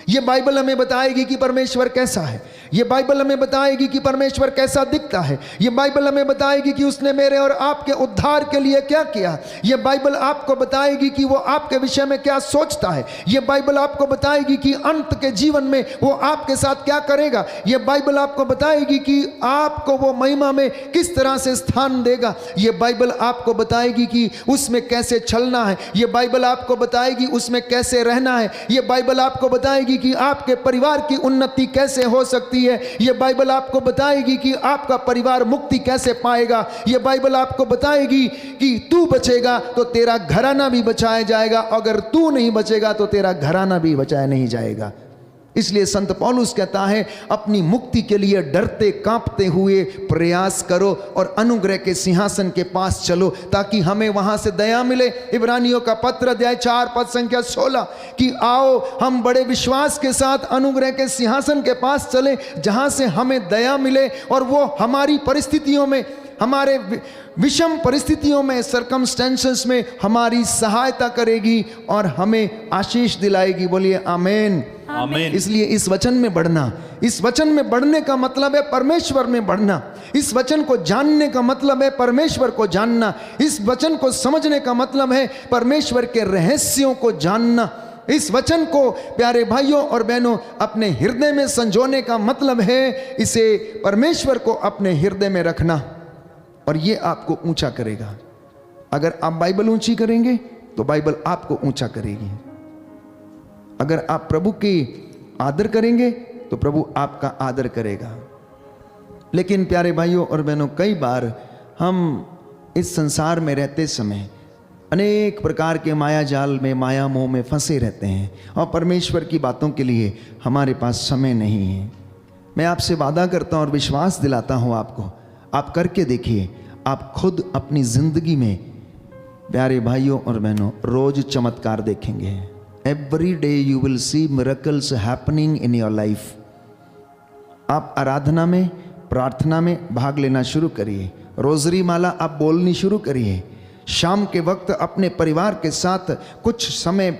ये बाइबल हमें बताएगी कि परमेश्वर कैसा है। ये बाइबल हमें बताएगी कि परमेश्वर कैसा दिखता है। ये बाइबल हमें बताएगी कि उसने मेरे और आपके उद्धार के लिए क्या किया। ये बाइबल आपको बताएगी कि वो आपके विषय में क्या सोचता है। ये बाइबल आपको बताएगी कि अंत के जीवन में वो आपके साथ क्या करेगा। ये बाइबल आपको बताएगी कि आपको वो महिमा में किस तरह से स्थान देगा। ये बाइबल आपको बताएगी कि उसमें कैसे चलना है। ये बाइबल आपको बताएगी उसमें कैसे रहना है। ये बाइबल आपको बताएगी कि आपके परिवार की उन्नति कैसे हो सकती है। यह बाइबल आपको बताएगी कि आपका परिवार मुक्ति कैसे पाएगा। यह बाइबल आपको बताएगी कि तू बचेगा तो तेरा घराना भी बचाया जाएगा, अगर तू नहीं बचेगा तो तेरा घराना भी बचाया नहीं जाएगा। इसलिए संत पौलुस कहता है, अपनी मुक्ति के लिए डरते कांपते हुए प्रयास करो और अनुग्रह के सिंहासन के पास चलो, ताकि हमें वहां से दया मिले। इब्रानियों का पत्र अध्याय 4 पद संख्या 16 कि आओ हम बड़े विश्वास के साथ अनुग्रह के सिंहासन के पास चले, जहां से हमें दया मिले और वो हमारी परिस्थितियों में, हमारे विषम परिस्थितियों में, सरकमस्टेंसेस में हमारी सहायता करेगी और हमें आशीष दिलाएगी। बोलिए आमीन। आमीन। इसलिए इस वचन में बढ़ना, इस वचन में बढ़ने का मतलब है परमेश्वर में बढ़ना। इस वचन को जानने का मतलब है परमेश्वर को जानना। इस वचन को समझने का मतलब है परमेश्वर के रहस्यों को जानना। इस वचन को प्यारे भाइयों और बहनों अपने हृदय में संजोने का मतलब है इसे परमेश्वर को अपने हृदय में रखना, और ये आपको ऊंचा करेगा। अगर आप बाइबल ऊंची करेंगे तो बाइबल आपको ऊंचा करेगी। अगर आप प्रभु की आदर करेंगे तो प्रभु आपका आदर करेगा। लेकिन प्यारे भाइयों और बहनों, कई बार हम इस संसार में रहते समय अनेक प्रकार के माया जाल में, माया मोह में फंसे रहते हैं और परमेश्वर की बातों के लिए हमारे पास समय नहीं है। मैं आपसे वादा करता हूँ और विश्वास दिलाता हूँ आपको, आप करके देखिए, आप खुद अपनी जिंदगी में प्यारे भाइयों और बहनों रोज चमत्कार देखेंगे। Every day you will see miracles happening in your life. आप आराधना में, प्रार्थना में भाग लेना शुरू करिए। रोजरी माला आप बोलनी शुरू करिए। शाम के वक्त अपने परिवार के साथ कुछ समय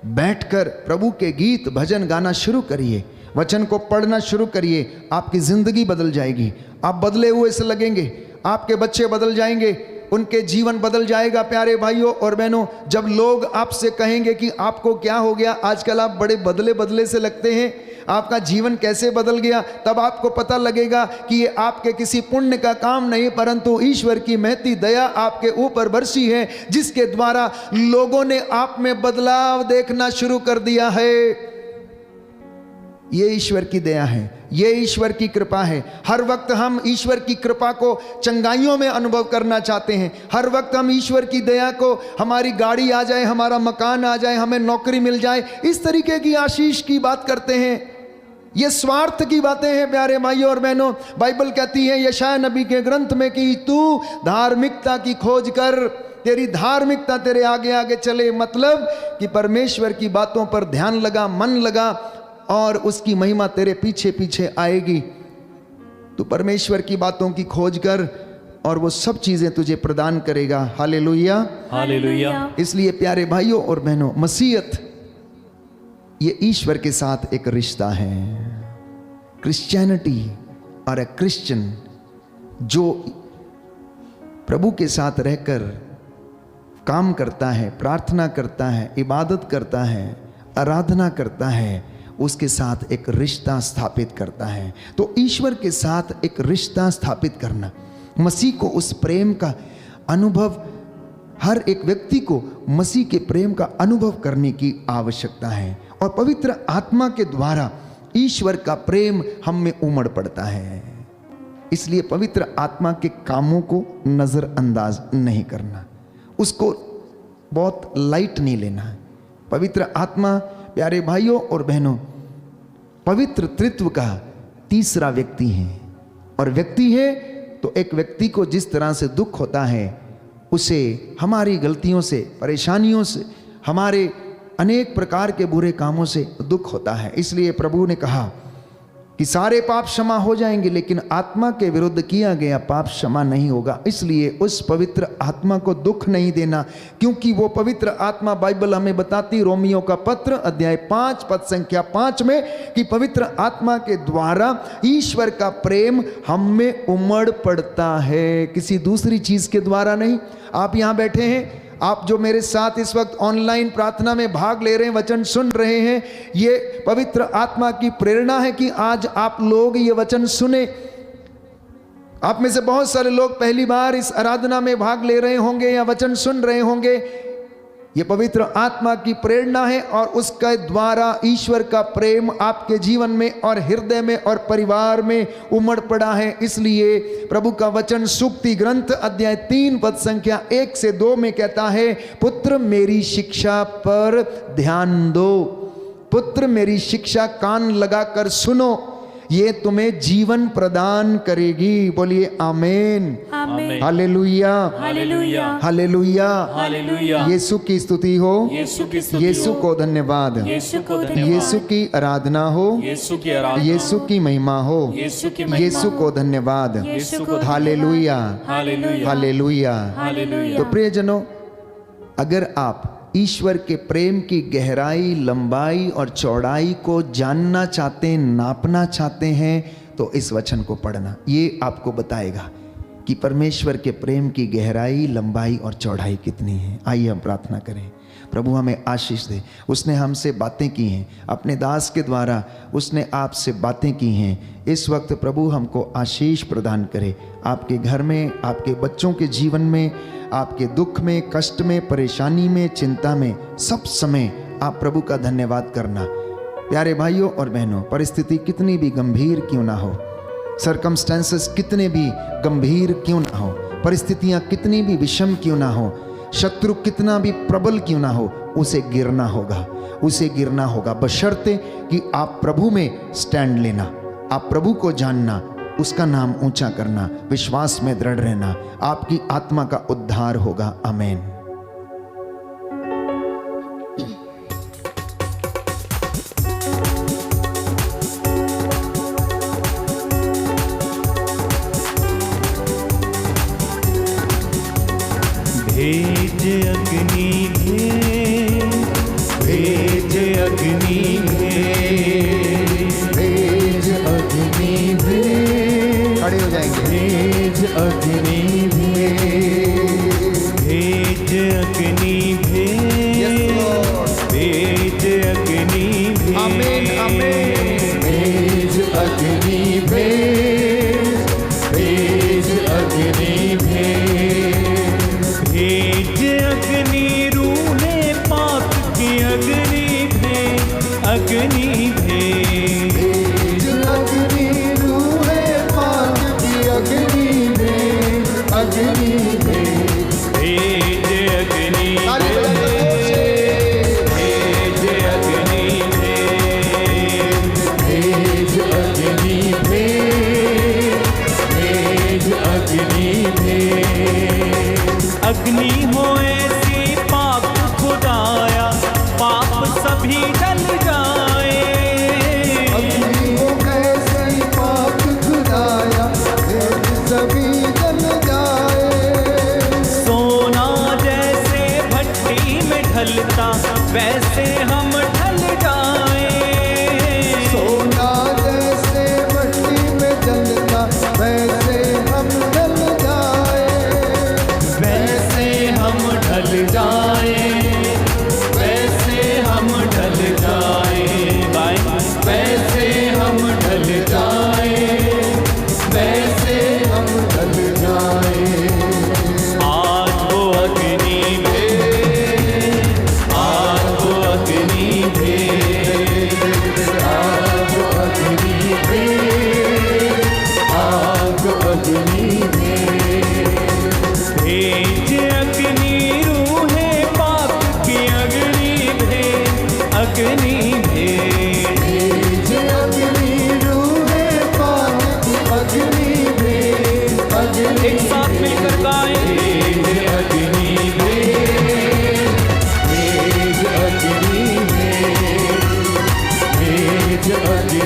बैठकर प्रभु के गीत भजन गाना शुरू करिए। वचन को पढ़ना शुरू करिए। आपकी जिंदगी बदल जाएगी। आप बदले हुए से लगेंगे। आपके बच्चे बदल जाएंगे, उनके जीवन बदल जाएगा। प्यारे भाइयों और बहनों, जब लोग आपसे कहेंगे कि आपको क्या हो गया, आजकल आप बड़े बदले बदले से लगते हैं, आपका जीवन कैसे बदल गया, तब आपको पता लगेगा कि ये आपके किसी पुण्य का काम नहीं, परंतु ईश्वर की महती दया आपके ऊपर बरसी है, जिसके द्वारा लोगों ने आप में बदलाव देखना शुरू कर दिया है। ये ईश्वर की दया है, ये ईश्वर की कृपा है। हर वक्त हम ईश्वर की कृपा को चंगाइयों में अनुभव करना चाहते हैं। हर वक्त हम ईश्वर की दया को, हमारी गाड़ी आ जाए, हमारा मकान आ जाए, हमें नौकरी मिल जाए, इस तरीके की आशीष की बात करते हैं। ये स्वार्थ की बातें हैं प्यारे भाइयों और बहनों। बाइबल कहती है यशायाह नबी के ग्रंथ में कि तू धार्मिकता की खोज कर, तेरी धार्मिकता तेरे आगे आगे चले। मतलब कि परमेश्वर की बातों पर ध्यान लगा, मन लगा और उसकी महिमा तेरे पीछे पीछे आएगी। तू परमेश्वर की बातों की खोज कर और वो सब चीजें तुझे प्रदान करेगा। Hallelujah, hallelujah. इसलिए प्यारे भाइयों और बहनों, मसीहत ये ईश्वर के साथ एक रिश्ता है। क्रिश्चियनिटी और ए क्रिश्चियन जो प्रभु के साथ रहकर काम करता है, प्रार्थना करता है, इबादत करता है, आराधना करता है उसके साथ एक रिश्ता स्थापित करता है। तो ईश्वर के साथ एक रिश्ता स्थापित करना, मसीह को उस प्रेम का अनुभव, हर एक व्यक्ति को मसीह के प्रेम का अनुभव करने की आवश्यकता है। और पवित्र आत्मा के द्वारा ईश्वर का प्रेम हम में उमड़ पड़ता है। इसलिए पवित्र आत्मा के कामों को नजरअंदाज नहीं करना, उसको बहुत लाइट नहीं लेना है। पवित्र आत्मा, प्यारे भाइयों और बहनों, पवित्र त्रित्व का तीसरा व्यक्ति है। और व्यक्ति है तो एक व्यक्ति को जिस तरह से दुख होता है, उसे हमारी गलतियों से, परेशानियों से, हमारे अनेक प्रकार के बुरे कामों से दुख होता है। इसलिए प्रभु ने कहा कि सारे पाप क्षमा हो जाएंगे, लेकिन आत्मा के विरुद्ध किया गया पाप क्षमा नहीं होगा। इसलिए उस पवित्र आत्मा को दुख नहीं देना, क्योंकि वो पवित्र आत्मा, बाइबल हमें बताती, रोमियो का पत्र अध्याय 5 पद संख्या 5 में, कि पवित्र आत्मा के द्वारा ईश्वर का प्रेम हम में उमड़ पड़ता है, किसी दूसरी चीज के द्वारा नहीं। आप यहां बैठे हैं, आप जो मेरे साथ इस वक्त ऑनलाइन प्रार्थना में भाग ले रहे हैं, वचन सुन रहे हैं, ये पवित्र आत्मा की प्रेरणा है कि आज आप लोग ये वचन सुने। आप में से बहुत सारे लोग पहली बार इस आराधना में भाग ले रहे होंगे या वचन सुन रहे होंगे। ये पवित्र आत्मा की प्रेरणा है और उसके द्वारा ईश्वर का प्रेम आपके जीवन में और हृदय में और परिवार में उमड़ पड़ा है। इसलिए प्रभु का वचन सूक्ति ग्रंथ अध्याय 3 पद संख्या 1 से 2 में कहता है, पुत्र मेरी शिक्षा पर ध्यान दो, पुत्र मेरी शिक्षा कान लगाकर सुनो, ये तुम्हें जीवन प्रदान करेगी। बोलिए आमेन, आमेन, hallelujah, hallelujah, hallelujah, hallelujah. Yeshu की स्तुति हो, यीशु की स्तुति यीशु हो, को धन्यवाद, यीशु को धन्यवाद, यीशु की आराधना हो, यीशु की आराधना, यीशु की महिमा हो, यीशु की महिमा, यीशु को धन्यवाद, यीशु को हालेलुया, हालेलुया, हालेलुया। हालेलुया। तो प्रियजनों, अगर आप ईश्वर के प्रेम की गहराई, लंबाई और चौड़ाई को जानना चाहते हैं, नापना चाहते हैं, तो इस वचन को पढ़ना। ये आपको बताएगा कि परमेश्वर के प्रेम की गहराई, लंबाई और चौड़ाई कितनी है। आइए हम प्रार्थना करें। प्रभु हमें आशीष दे। उसने हमसे बातें की हैं, अपने दास के द्वारा उसने आपसे बातें की हैं। इस वक्त प्रभु हमको आशीष प्रदान करे, आपके घर में, आपके बच्चों के जीवन में, आपके दुख में, कष्ट में, परेशानी में, चिंता में, सब समय आप प्रभु का धन्यवाद करना। प्यारे भाइयों और बहनों, परिस्थिति कितनी भी गंभीर क्यों ना हो, सर्कमस्टेंसेस कितने भी गंभीर क्यों ना हो, परिस्थितियां कितनी भी विषम क्यों ना हो, शत्रु कितना भी प्रबल क्यों ना हो, उसे गिरना होगा, उसे गिरना होगा, बशर्ते कि आप प्रभु में स्टैंड लेना, आप प्रभु को जानना, उसका नाम ऊंचा करना, विश्वास में दृढ़ रहना, आपकी आत्मा का उद्धार होगा। आमीन। भेज अग्नि भेज अग्नि भेज अग्नि खड़े हो जाएंगे। भेज अग्नि भेज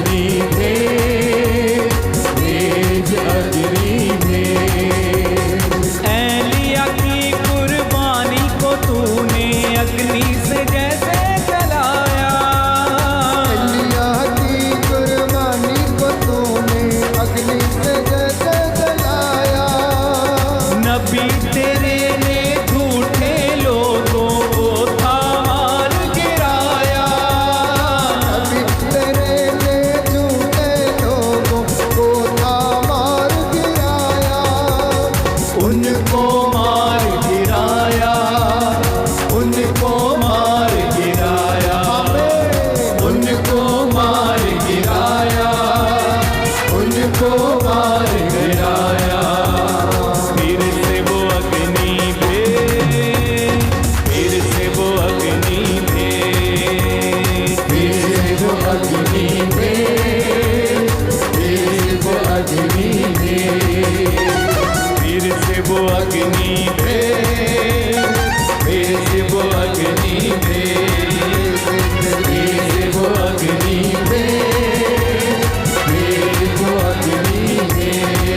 अग्नि भेज, भेज अग्नि भेज। एलिया की कुर्बानी को तूने अग्नि से जैसे जलाया, एलिया की कुर्बानी को तूने अग्नि से जैसे जलाया। नबी तेरे ने झूठे लोगों को था मार गिराया, नबी तेरे ने झूठे लोगों को था मार गिराया। उनको मार गिराया, उनको मार गिराया, उनको मार गिराया, उनको मार गिराया। फिर से वो अग्नि भेज, फिर से वो अग्नि भेज, फिर से वो अग्नि भेज, फिर से वो अग्नि भेज, फिर से वो अग्नि भेज, फिर से वो अग्नि भेज, फिर से वो अग्नि भेज, फिर से वो अग्नि भेज।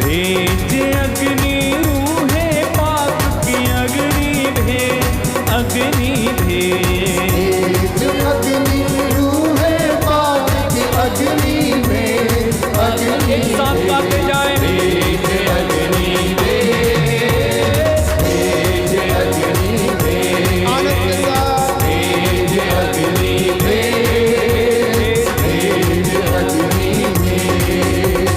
भेज अग्नि रूहे पाक की अग्नि भेज, अग्नि भेज, अग्नि रूहे पाक की अग्नि भेज, अग्नि एक साथ गाते जाए। भेज अग्नि भेज, भेज अग्नि भेज, आनंद के साथ भेज अग्नि भेज, भेज अग्नि भेज,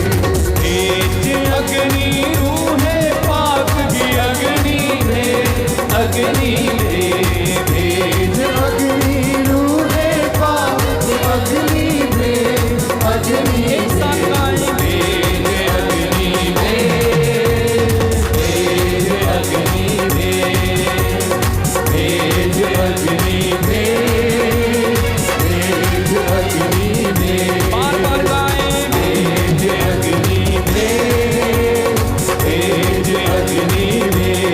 भेज अग्नि रूहे पाक की अग्नि भेज, अग्नि भेज, भेज अग्नि रूहे पाक की अग्नि भेज, अग्नि एक साथ गाएं। भेज अग्नि भेज, भेज अग्नि भेज, भेज अग्नि भेज, भेज अग्नि भेज, बार बार गाएं। भेज अग्नि भेज, भेज अग्नि भेज,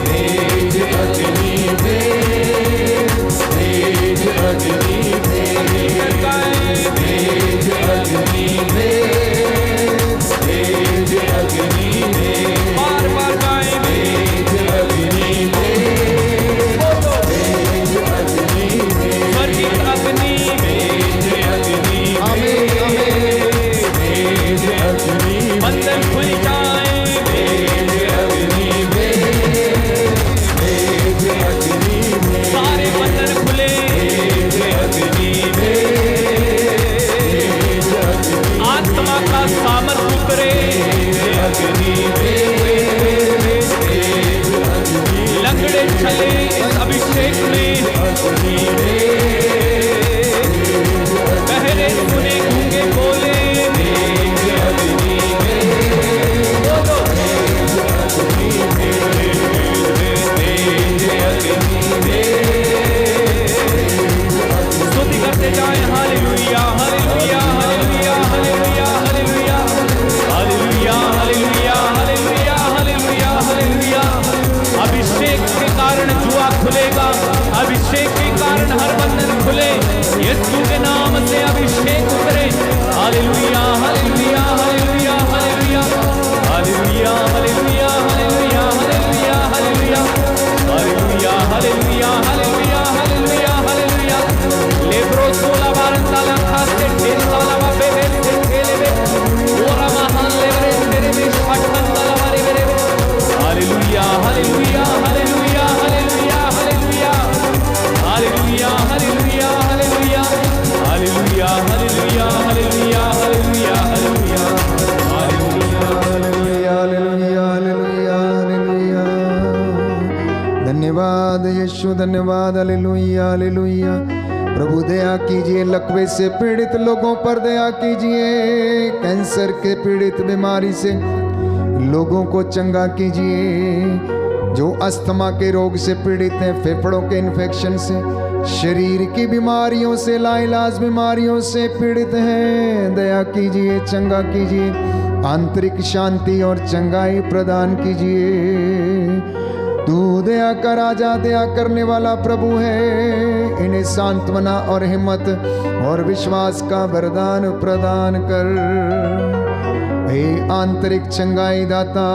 भेज अग्नि भेज, भेज अग्नि भेज, गाएं। भेज अग्नि भेज, भेज अग्नि भेज, बार बार गाएं। भेज अग्नि भेज, भेज अग्नि भेज, स्वर्गीय अग्नि भेज, अग्नि भेज, भेज अग्नि, बंधन खुल जाए। भेज अग्नि भेज, भेज अग्नि भेज, सारे बंधन खुले। भेज अग्नि भेज, आत्मा का सामर्थ उतरे। अग्नि भेज, लंगड़े चले इस अभिषेक में। अग्नि भेज, बहरे सुने गूंगे बोले। भेज अग्नि भेज, बोलो। भेज अग्नि भेज, भेज अग्नि भेज, स्तुति करते जाए। Hallelujah, hallelujah, hallelujah, hallelujah, hallelujah, hallelujah, hallelujah, hallelujah, hallelujah, hallelujah. अभिषेक के कारण जुआ खुलेगा, अभिषेक के कारण हर बंधन खुले। यीशु के नाम से अभिषेक उतरे। Hallelujah, hallelujah, hallelujah, hallelujah, hallelujah, hallelujah, hallelujah, hallelujah, hallelujah, hallelujah, hallelujah, hallelujah, hallelujah, hallelujah. लेब्रो सोला बारंदाला खाते ढेर साला बाबे बेटे खेले बे ओरा महान लेबरे तेरे में पटन दाला मारे मेरे। Hallelujah, hallelujah, hallelujah, hallelujah, hallelujah, hallelujah, hallelujah, hallelujah, hallelujah, hallelujah, hallelujah, hallelujah, hallelujah, hallelujah. Hallelujah, hallelujah, hallelujah, hallelujah. धन्यवाद यीशु, धन्यवाद। Hallelujah, hallelujah. प्रभु दया कीजिए, लकवे से पीड़ित लोगों पर दया कीजिए। कैंसर के पीड़ित बीमारी से लोगों को चंगा कीजिए। जो अस्थमा के रोग से पीड़ित हैं, फेफड़ों के इन्फेक्शन से, शरीर की बीमारियों से, लाइलाज बीमारियों से पीड़ित हैं, दया कीजिए, चंगा कीजिए। आंतरिक शांति और चंगाई प्रदान कीजिए। तू दया का राजा, दया करने वाला प्रभु है। इन्हें सांत्वना और हिम्मत और विश्वास का वरदान प्रदान कर। हे आंतरिक चंगाई दाता,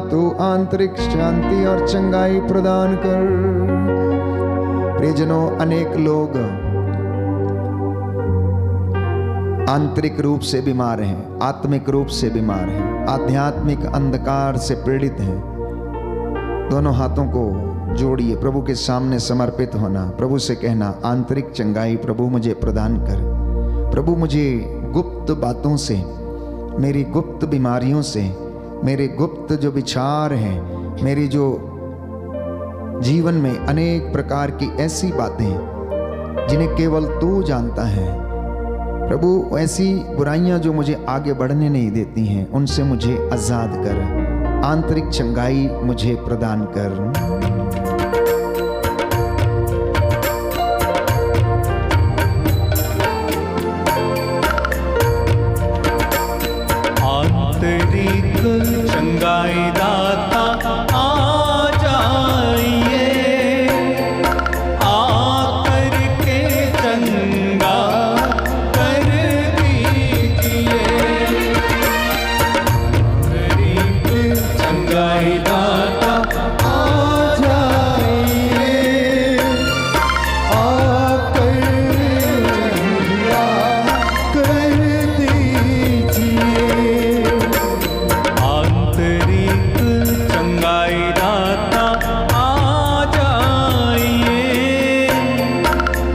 तू आंतरिक शांति और चंगाई प्रदान कर। प्रियजनों, अनेक लोग आंतरिक रूप से बीमार हैं, आत्मिक रूप से बीमार हैं, आध्यात्मिक अंधकार से पीड़ित हैं। दोनों हाथों को जोड़िए, प्रभु के सामने समर्पित होना, प्रभु से कहना, आंतरिक चंगाई प्रभु मुझे प्रदान कर। प्रभु मुझे गुप्त बातों से, मेरी गुप्त बीमारियों से, मेरे गुप्त जो विचार हैं, मेरी जो जीवन में अनेक प्रकार की ऐसी बातें जिन्हें केवल तू जानता है, प्रभु ऐसी बुराइयां जो मुझे आगे बढ़ने नहीं देती हैं, उनसे मुझे आजाद कर। आंतरिक चंगाई मुझे प्रदान कर। आंतरिक चंगाई दाता आ जाइए, आकर के चंगा कर दीजिए। आंतरिक चंगाई दाता आ जाइए, आकर चंगा कर दीजिए। आंतरिक चंगाई दाता आ जाइए,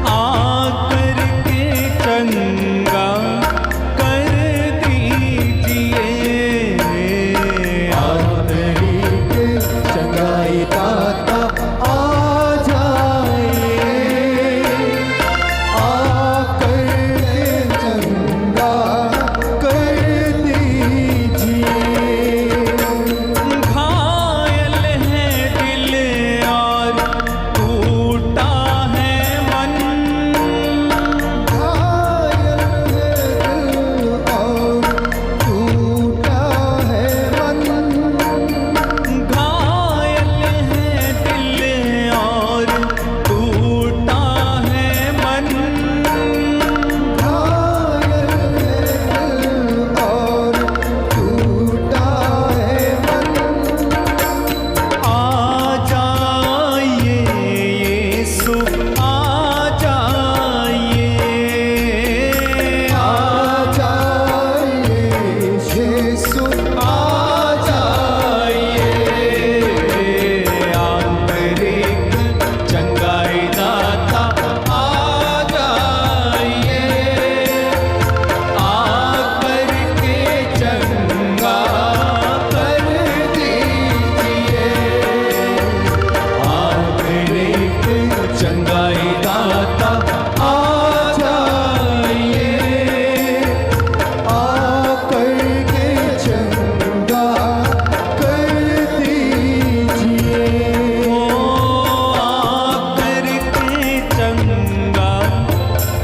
आकर के चंगा कर दीजिए। आंतरिक चंगाई दाता आ जाइए, आकर के चंगा कर दीजिए। घायल है दिल और टूटा है मन, घायल है दिल और टूटा है मन। घायल है दिल और टूटा है मन। घायल है दिल और टूटा है मन। आ जाइए यीशु, आ जाइए, आ जाइए यीशु, आ जाइए। आंतरिक चंगाई दाता आ जाइए, आकर के चंगा कर दीजिए। आंतरिक चंगाई दाता आ जाइए, आकर के चंगा कर दीजिए। ओ आकर के चंगा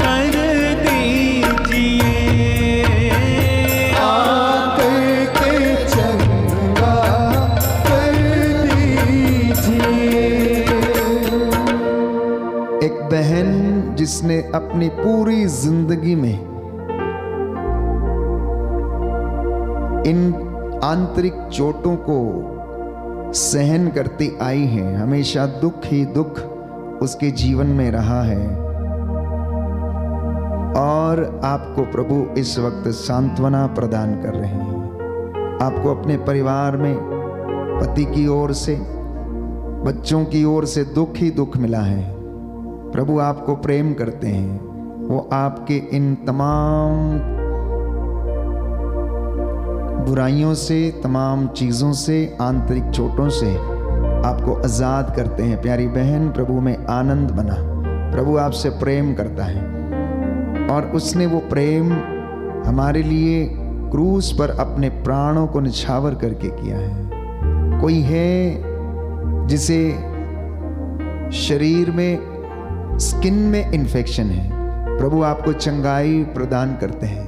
कर दीजिए। आकर के चंगा कर दीजिए। एक बहन जिसने अपनी पूरी जिंदगी में इन आंतरिक चोटों को सहन करती आई है, हमेशा दुख ही दुख उसके जीवन में रहा है। और आपको प्रभु इस वक्त सांत्वना प्रदान कर रहे हैं। आपको अपने परिवार में पति की ओर से, बच्चों की ओर से दुख ही दुख मिला है। प्रभु आपको प्रेम करते हैं, वो आपके इन तमाम बुराइयों से, तमाम चीज़ों से, आंतरिक चोटों से आपको आज़ाद करते हैं। प्यारी बहन, प्रभु में आनंद बना। प्रभु आपसे प्रेम करता है और उसने वो प्रेम हमारे लिए क्रूस पर अपने प्राणों को निछावर करके किया है। कोई है जिसे शरीर में, स्किन में इन्फेक्शन है, प्रभु आपको चंगाई प्रदान करते हैं।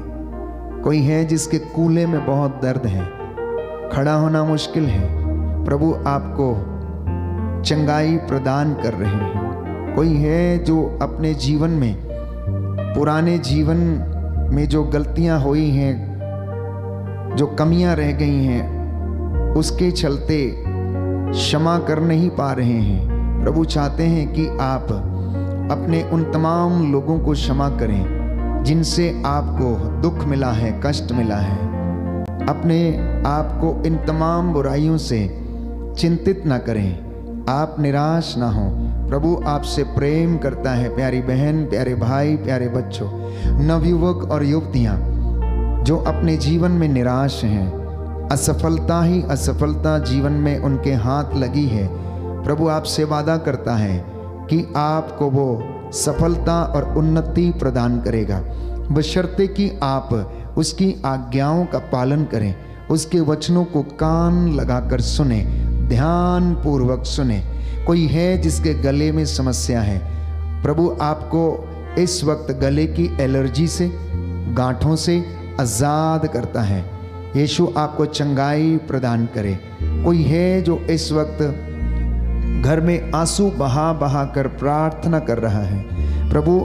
कोई है जिसके कूल्हे में बहुत दर्द है, खड़ा होना मुश्किल है, प्रभु आपको चंगाई प्रदान कर रहे हैं। कोई है जो अपने जीवन में, पुराने जीवन में जो गलतियां हुई हैं, जो कमियां रह गई हैं, उसके चलते क्षमा कर नहीं पा रहे हैं। प्रभु चाहते हैं कि आप अपने उन तमाम लोगों को क्षमा करें जिनसे आपको दुख मिला है, कष्ट मिला है। अपने आप को इन तमाम बुराइयों से चिंतित ना करें, आप निराश ना हो। प्रभु आपसे प्रेम करता है। प्यारी बहन, प्यारे भाई, प्यारे बच्चों, नवयुवक और युवतियां जो अपने जीवन में निराश हैं, असफलता ही असफलता जीवन में उनके हाथ लगी है, प्रभु आपसे वादा करता है कि आपको वो सफलता और उन्नति प्रदान करेगा, बशर्ते कि आप उसकी आज्ञाओं का पालन करें, उसके वचनों को कान लगाकर सुने, ध्यान पूर्वक सुने। कोई है जिसके गले में समस्या है, प्रभु आपको इस वक्त गले की एलर्जी से, गांठों से आज़ाद करता है। यीशु आपको चंगाई प्रदान करे। कोई है जो इस वक्त घर में आंसू बहा बहा कर प्रार्थना कर रहा है, प्रभु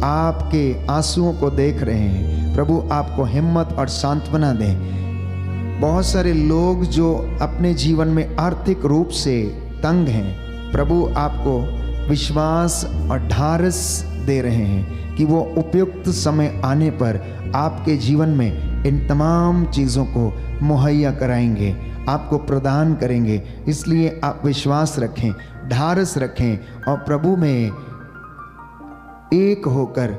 आपके आंसुओं को देख रहे हैं। प्रभु आपको हिम्मत और सांत्वना दें। बहुत सारे लोग जो अपने जीवन में आर्थिक रूप से तंग हैं, प्रभु आपको विश्वास और ढारस दे रहे हैं कि वो उपयुक्त समय आने पर आपके जीवन में इन तमाम चीज़ों को मुहैया कराएंगे, आपको प्रदान करेंगे। इसलिए आप विश्वास रखें, ढारस रखें और प्रभु में एक होकर,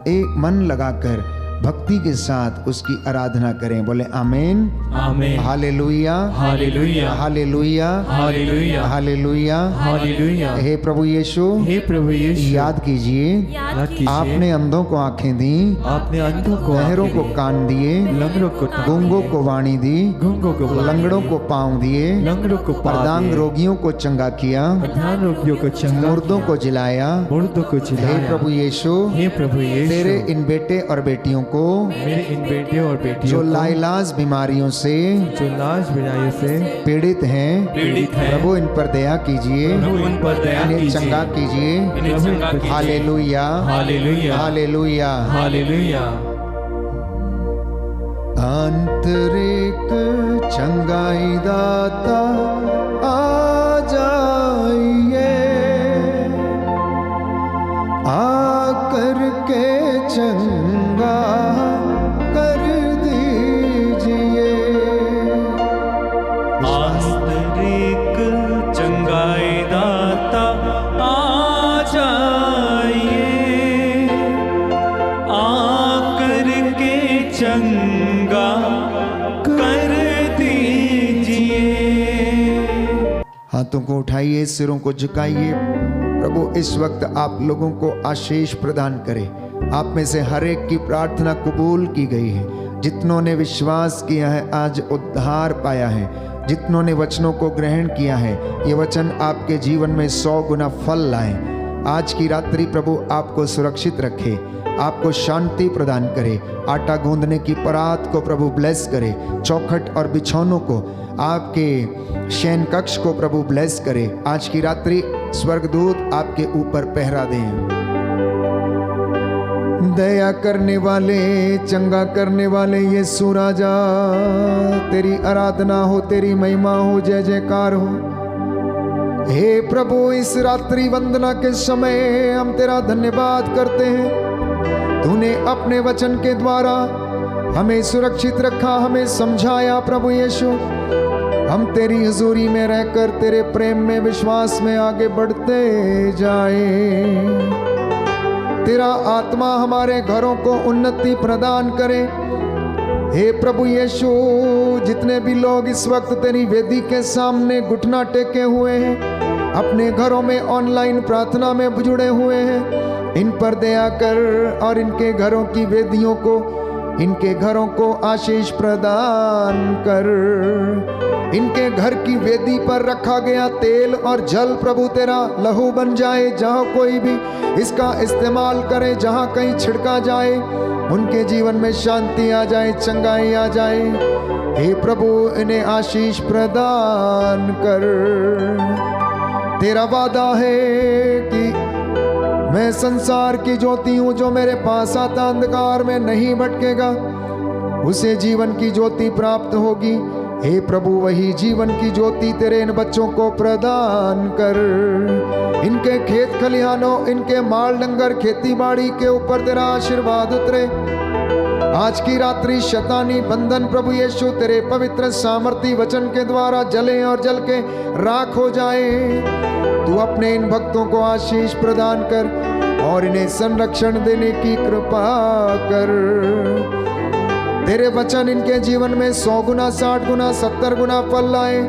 एक मन लगाकर भक्ति के साथ उसकी आराधना करें। बोले आमीन, आमीन, hallelujah, hallelujah, hallelujah, hallelujah, hallelujah, hallelujah. हे प्रभु यीशु, हे प्रभु यीशु, याद कीजिए याद कीजिए, आपने अंधों को आंखें दी, आपने अंधों को बहरों को कान दिए, लंगड़ों को गूंगों को वाणी दी, गूंगों को लंगड़ों को पांव दिए, लंगड़ों को प्रदांग रोगियों को चंगा किया, प्रधान रोगियों को चंगा, मुर्दों को जिलाया। मुर्दों को हे जिलाया। प्रभु यीशु, हे प्रभु यीशु, तेरे इन बेटे और बेटियों को मेरे इन बेटियों और बेटियों जो को लाइलाज बीमारियों से जो लाज बीमारियों से पीड़ित हैं, प्रभु इन पर दया कीजिए, प्रभु इन पर दया इन्हें कीजिए, चंगा कीजिए। इन्हें चंगा कीजिए। Hallelujah, hallelujah, hallelujah, hallelujah. आंतरिक चंगाई दाता आ जाइए, आकर के चंगा कर दीजिए। आंतरिक चंगाई दाता आ जाइए, आकर के चंगा कर दीजिए। हाथों को उठाइए, सिरों को झुकाइए। प्रभु इस वक्त आप लोगों को आशीष प्रदान करे। आप में से हर एक की प्रार्थना कबूल की गई है। जितनों ने विश्वास किया है आज उद्धार पाया है। जितनों ने वचनों को ग्रहण किया है, ये वचन आपके जीवन में 100 गुना फल लाए। आज की रात्रि प्रभु आपको सुरक्षित रखे, आपको शांति प्रदान करे। आटा गूंदने की परात को प्रभु ब्लेस करे। चौखट और बिछौनों को, आपके शयन कक्ष को प्रभु ब्लेस करे। आज की रात्रि स्वर्गदूत आपके ऊपर पहरा दें। दया करने वाले, चंगा करने वाले यीशु राजा, तेरी आराधना हो, तेरी महिमा हो, जय जयकार हो। हे प्रभु, इस रात्रि वंदना के समय हम तेरा धन्यवाद करते हैं। तूने अपने वचन के द्वारा हमें सुरक्षित रखा, हमें समझाया। प्रभु यीशु, हम तेरी हुजूरी में रहकर तेरे प्रेम में, विश्वास में आगे बढ़ते जाएं। तेरा आत्मा हमारे घरों को उन्नति प्रदान करे। हे प्रभु यीशु, जितने भी लोग इस वक्त तेरी वेदी के सामने घुटना टेके हुए हैं, अपने घरों में ऑनलाइन प्रार्थना में जुड़े हुए हैं, इन पर दया कर और इनके घरों की वेदियों को, इनके घरों को आशीष प्रदान कर। इनके घर की वेदी पर रखा गया तेल और जल प्रभु तेरा लहू बन जाए। जहाँ कोई भी इसका इस्तेमाल करे, जहाँ कहीं छिड़का जाए, उनके जीवन में शांति आ जाए, चंगाई आ जाए। हे प्रभु, इन्हें आशीष प्रदान कर। तेरा वादा है कि मैं संसार की ज्योति हूं, जो मेरे पास आता अंधकार में नहीं भटकेगा, उसे जीवन की ज्योति प्राप्त होगी। हे प्रभु, वही जीवन की ज्योति तेरे इन बच्चों को प्रदान कर। इनके खेत खलिहानों, इनके माल डंगर खेती बाड़ी के ऊपर तेरा आशीर्वाद उतरे। आज की रात्रि शैतानी बंधन प्रभु यीशु तेरे पवित्र सामर्थी वचन के द्वारा जले और जल के राख हो जाए। तू अपने इन भक्तों को आशीष प्रदान कर और इन्हें संरक्षण देने की कृपा कर। तेरे वचन इनके जीवन में 100 गुना 60 गुना 70 गुना फल लाए।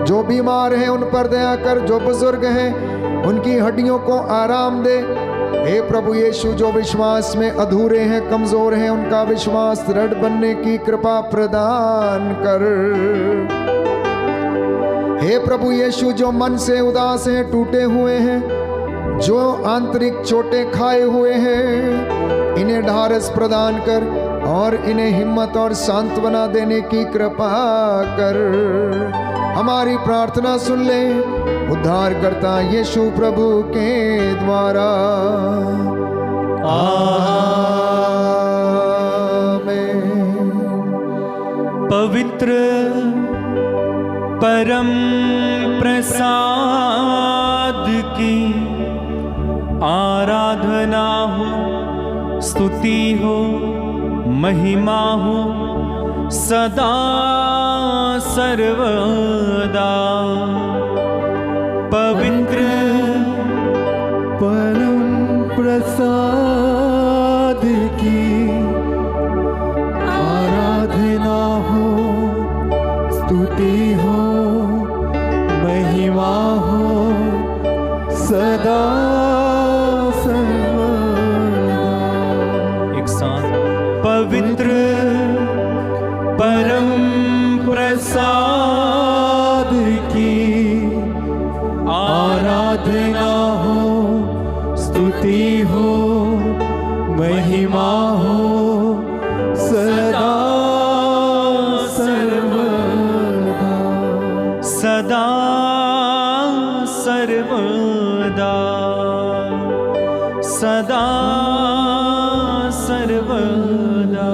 जो बीमार हैं उन पर दया कर, जो बुजुर्ग हैं उनकी हड्डियों को आराम दे। हे प्रभु यीशु, जो विश्वास में अधूरे हैं, कमजोर हैं, उनका विश्वास दृढ़ बनने की कृपा प्रदान कर। हे प्रभु यीशु, जो मन से उदास हैं, टूटे हुए हैं, जो आंतरिक चोटें खाए हुए हैं, इन्हें ढारस प्रदान कर और इन्हें हिम्मत और सांत्वना देने की कृपा कर। हमारी प्रार्थना सुन ले उद्धारकर्ता यीशु प्रभु के द्वारा। आमीन। पवित्र परम प्रसाद की आराधना हो, स्तुति हो, महिमा हो सदा सर्वदा। पवित्र परम प्रसाद की आराधना हो, स्तुति हो, महिमा हो सदा सर्वदा। एक साथ पवित्र परम प्रसाद की आराधना हो, स्तुति हो, महिमा हो सदा सर्वदा। सदा सर्वदा, सदा सर्वदा।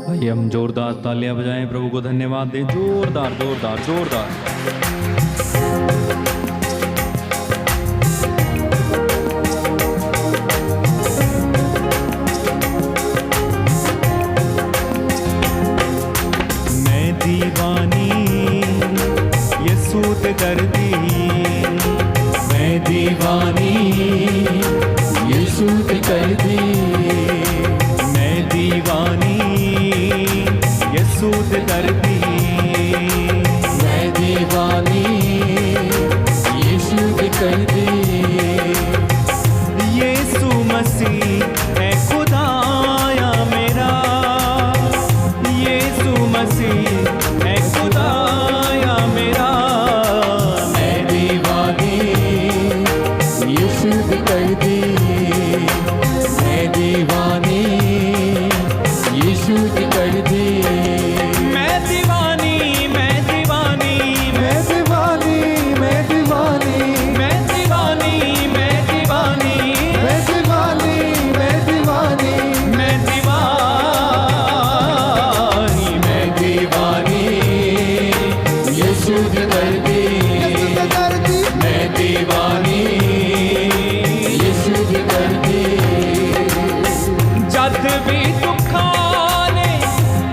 आइए हम जोरदार तालियां बजाएं, प्रभु को धन्यवाद दें। जोरदार जोरदार जोरदार। मैं दीवानी यीशु ते दर्दी, मैं दीवानी यीशु की दर्दी, मैं दीवानी यीशु ते दर्दी, मैं दीवानी यीशु की दर्दी। यीशु मसीह है खुदाया मेरा, यीशु मसीह है खुदाया मेरा। मैं दीवानी यीशु की दर्दी, मैं दीवानी यीशु की दर्दी। मैं दीवानी मैं दीवानी मैं दीवानी मैं दीवानी मैं दीवानी मैं दीवानी मैं दीवानी मैं दीवानी मैं दीवानी मैं दीवानी यीशु की दर्दी, मैं दीवानी यीशु की दर्दी। जद भी दुखा ने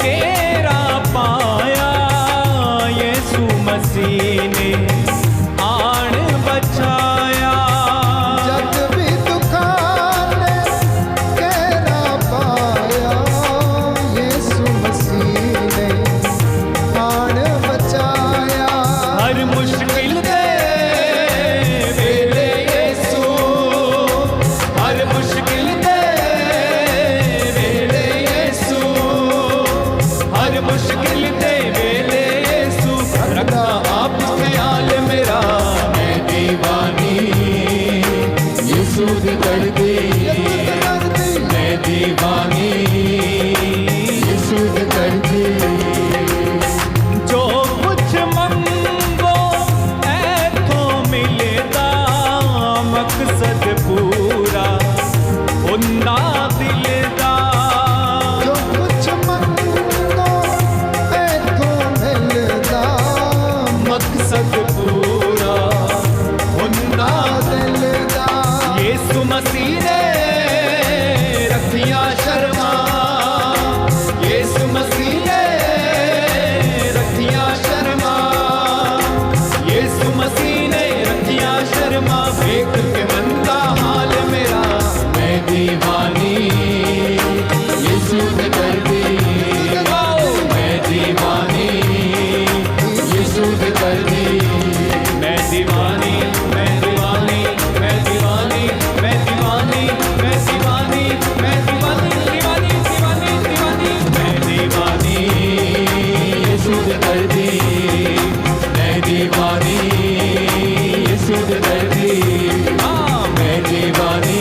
तेरा पाया, यीशु मसीह ने आन बचाया। जग भी दुखा ने दर्दी मैं दीवानी यीशु दे दर्दी मैं दीवानी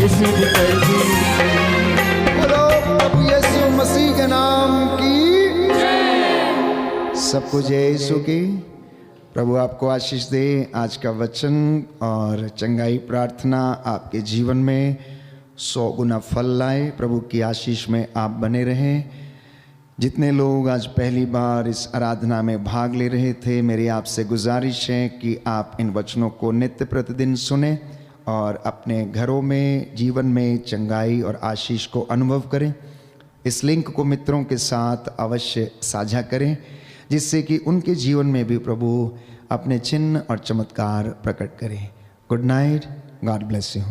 यीशु दे दर्दी बोलो प्रभु यीशु मसीह के नाम की सबको जय यीशु की। प्रभु आपको आशीष दे। आज का वचन और चंगाई प्रार्थना आपके जीवन में 100 गुना फल लाए। प्रभु की आशीष में आप बने रहें। जितने लोग आज पहली बार इस आराधना में भाग ले रहे थे, मेरी आपसे गुजारिश है कि आप इन वचनों को नित्य प्रतिदिन सुने और अपने घरों में जीवन में चंगाई और आशीष को अनुभव करें। इस लिंक को मित्रों के साथ अवश्य साझा करें, जिससे कि उनके जीवन में भी प्रभु अपने चिन्ह और चमत्कार प्रकट करें। Good night, God bless you.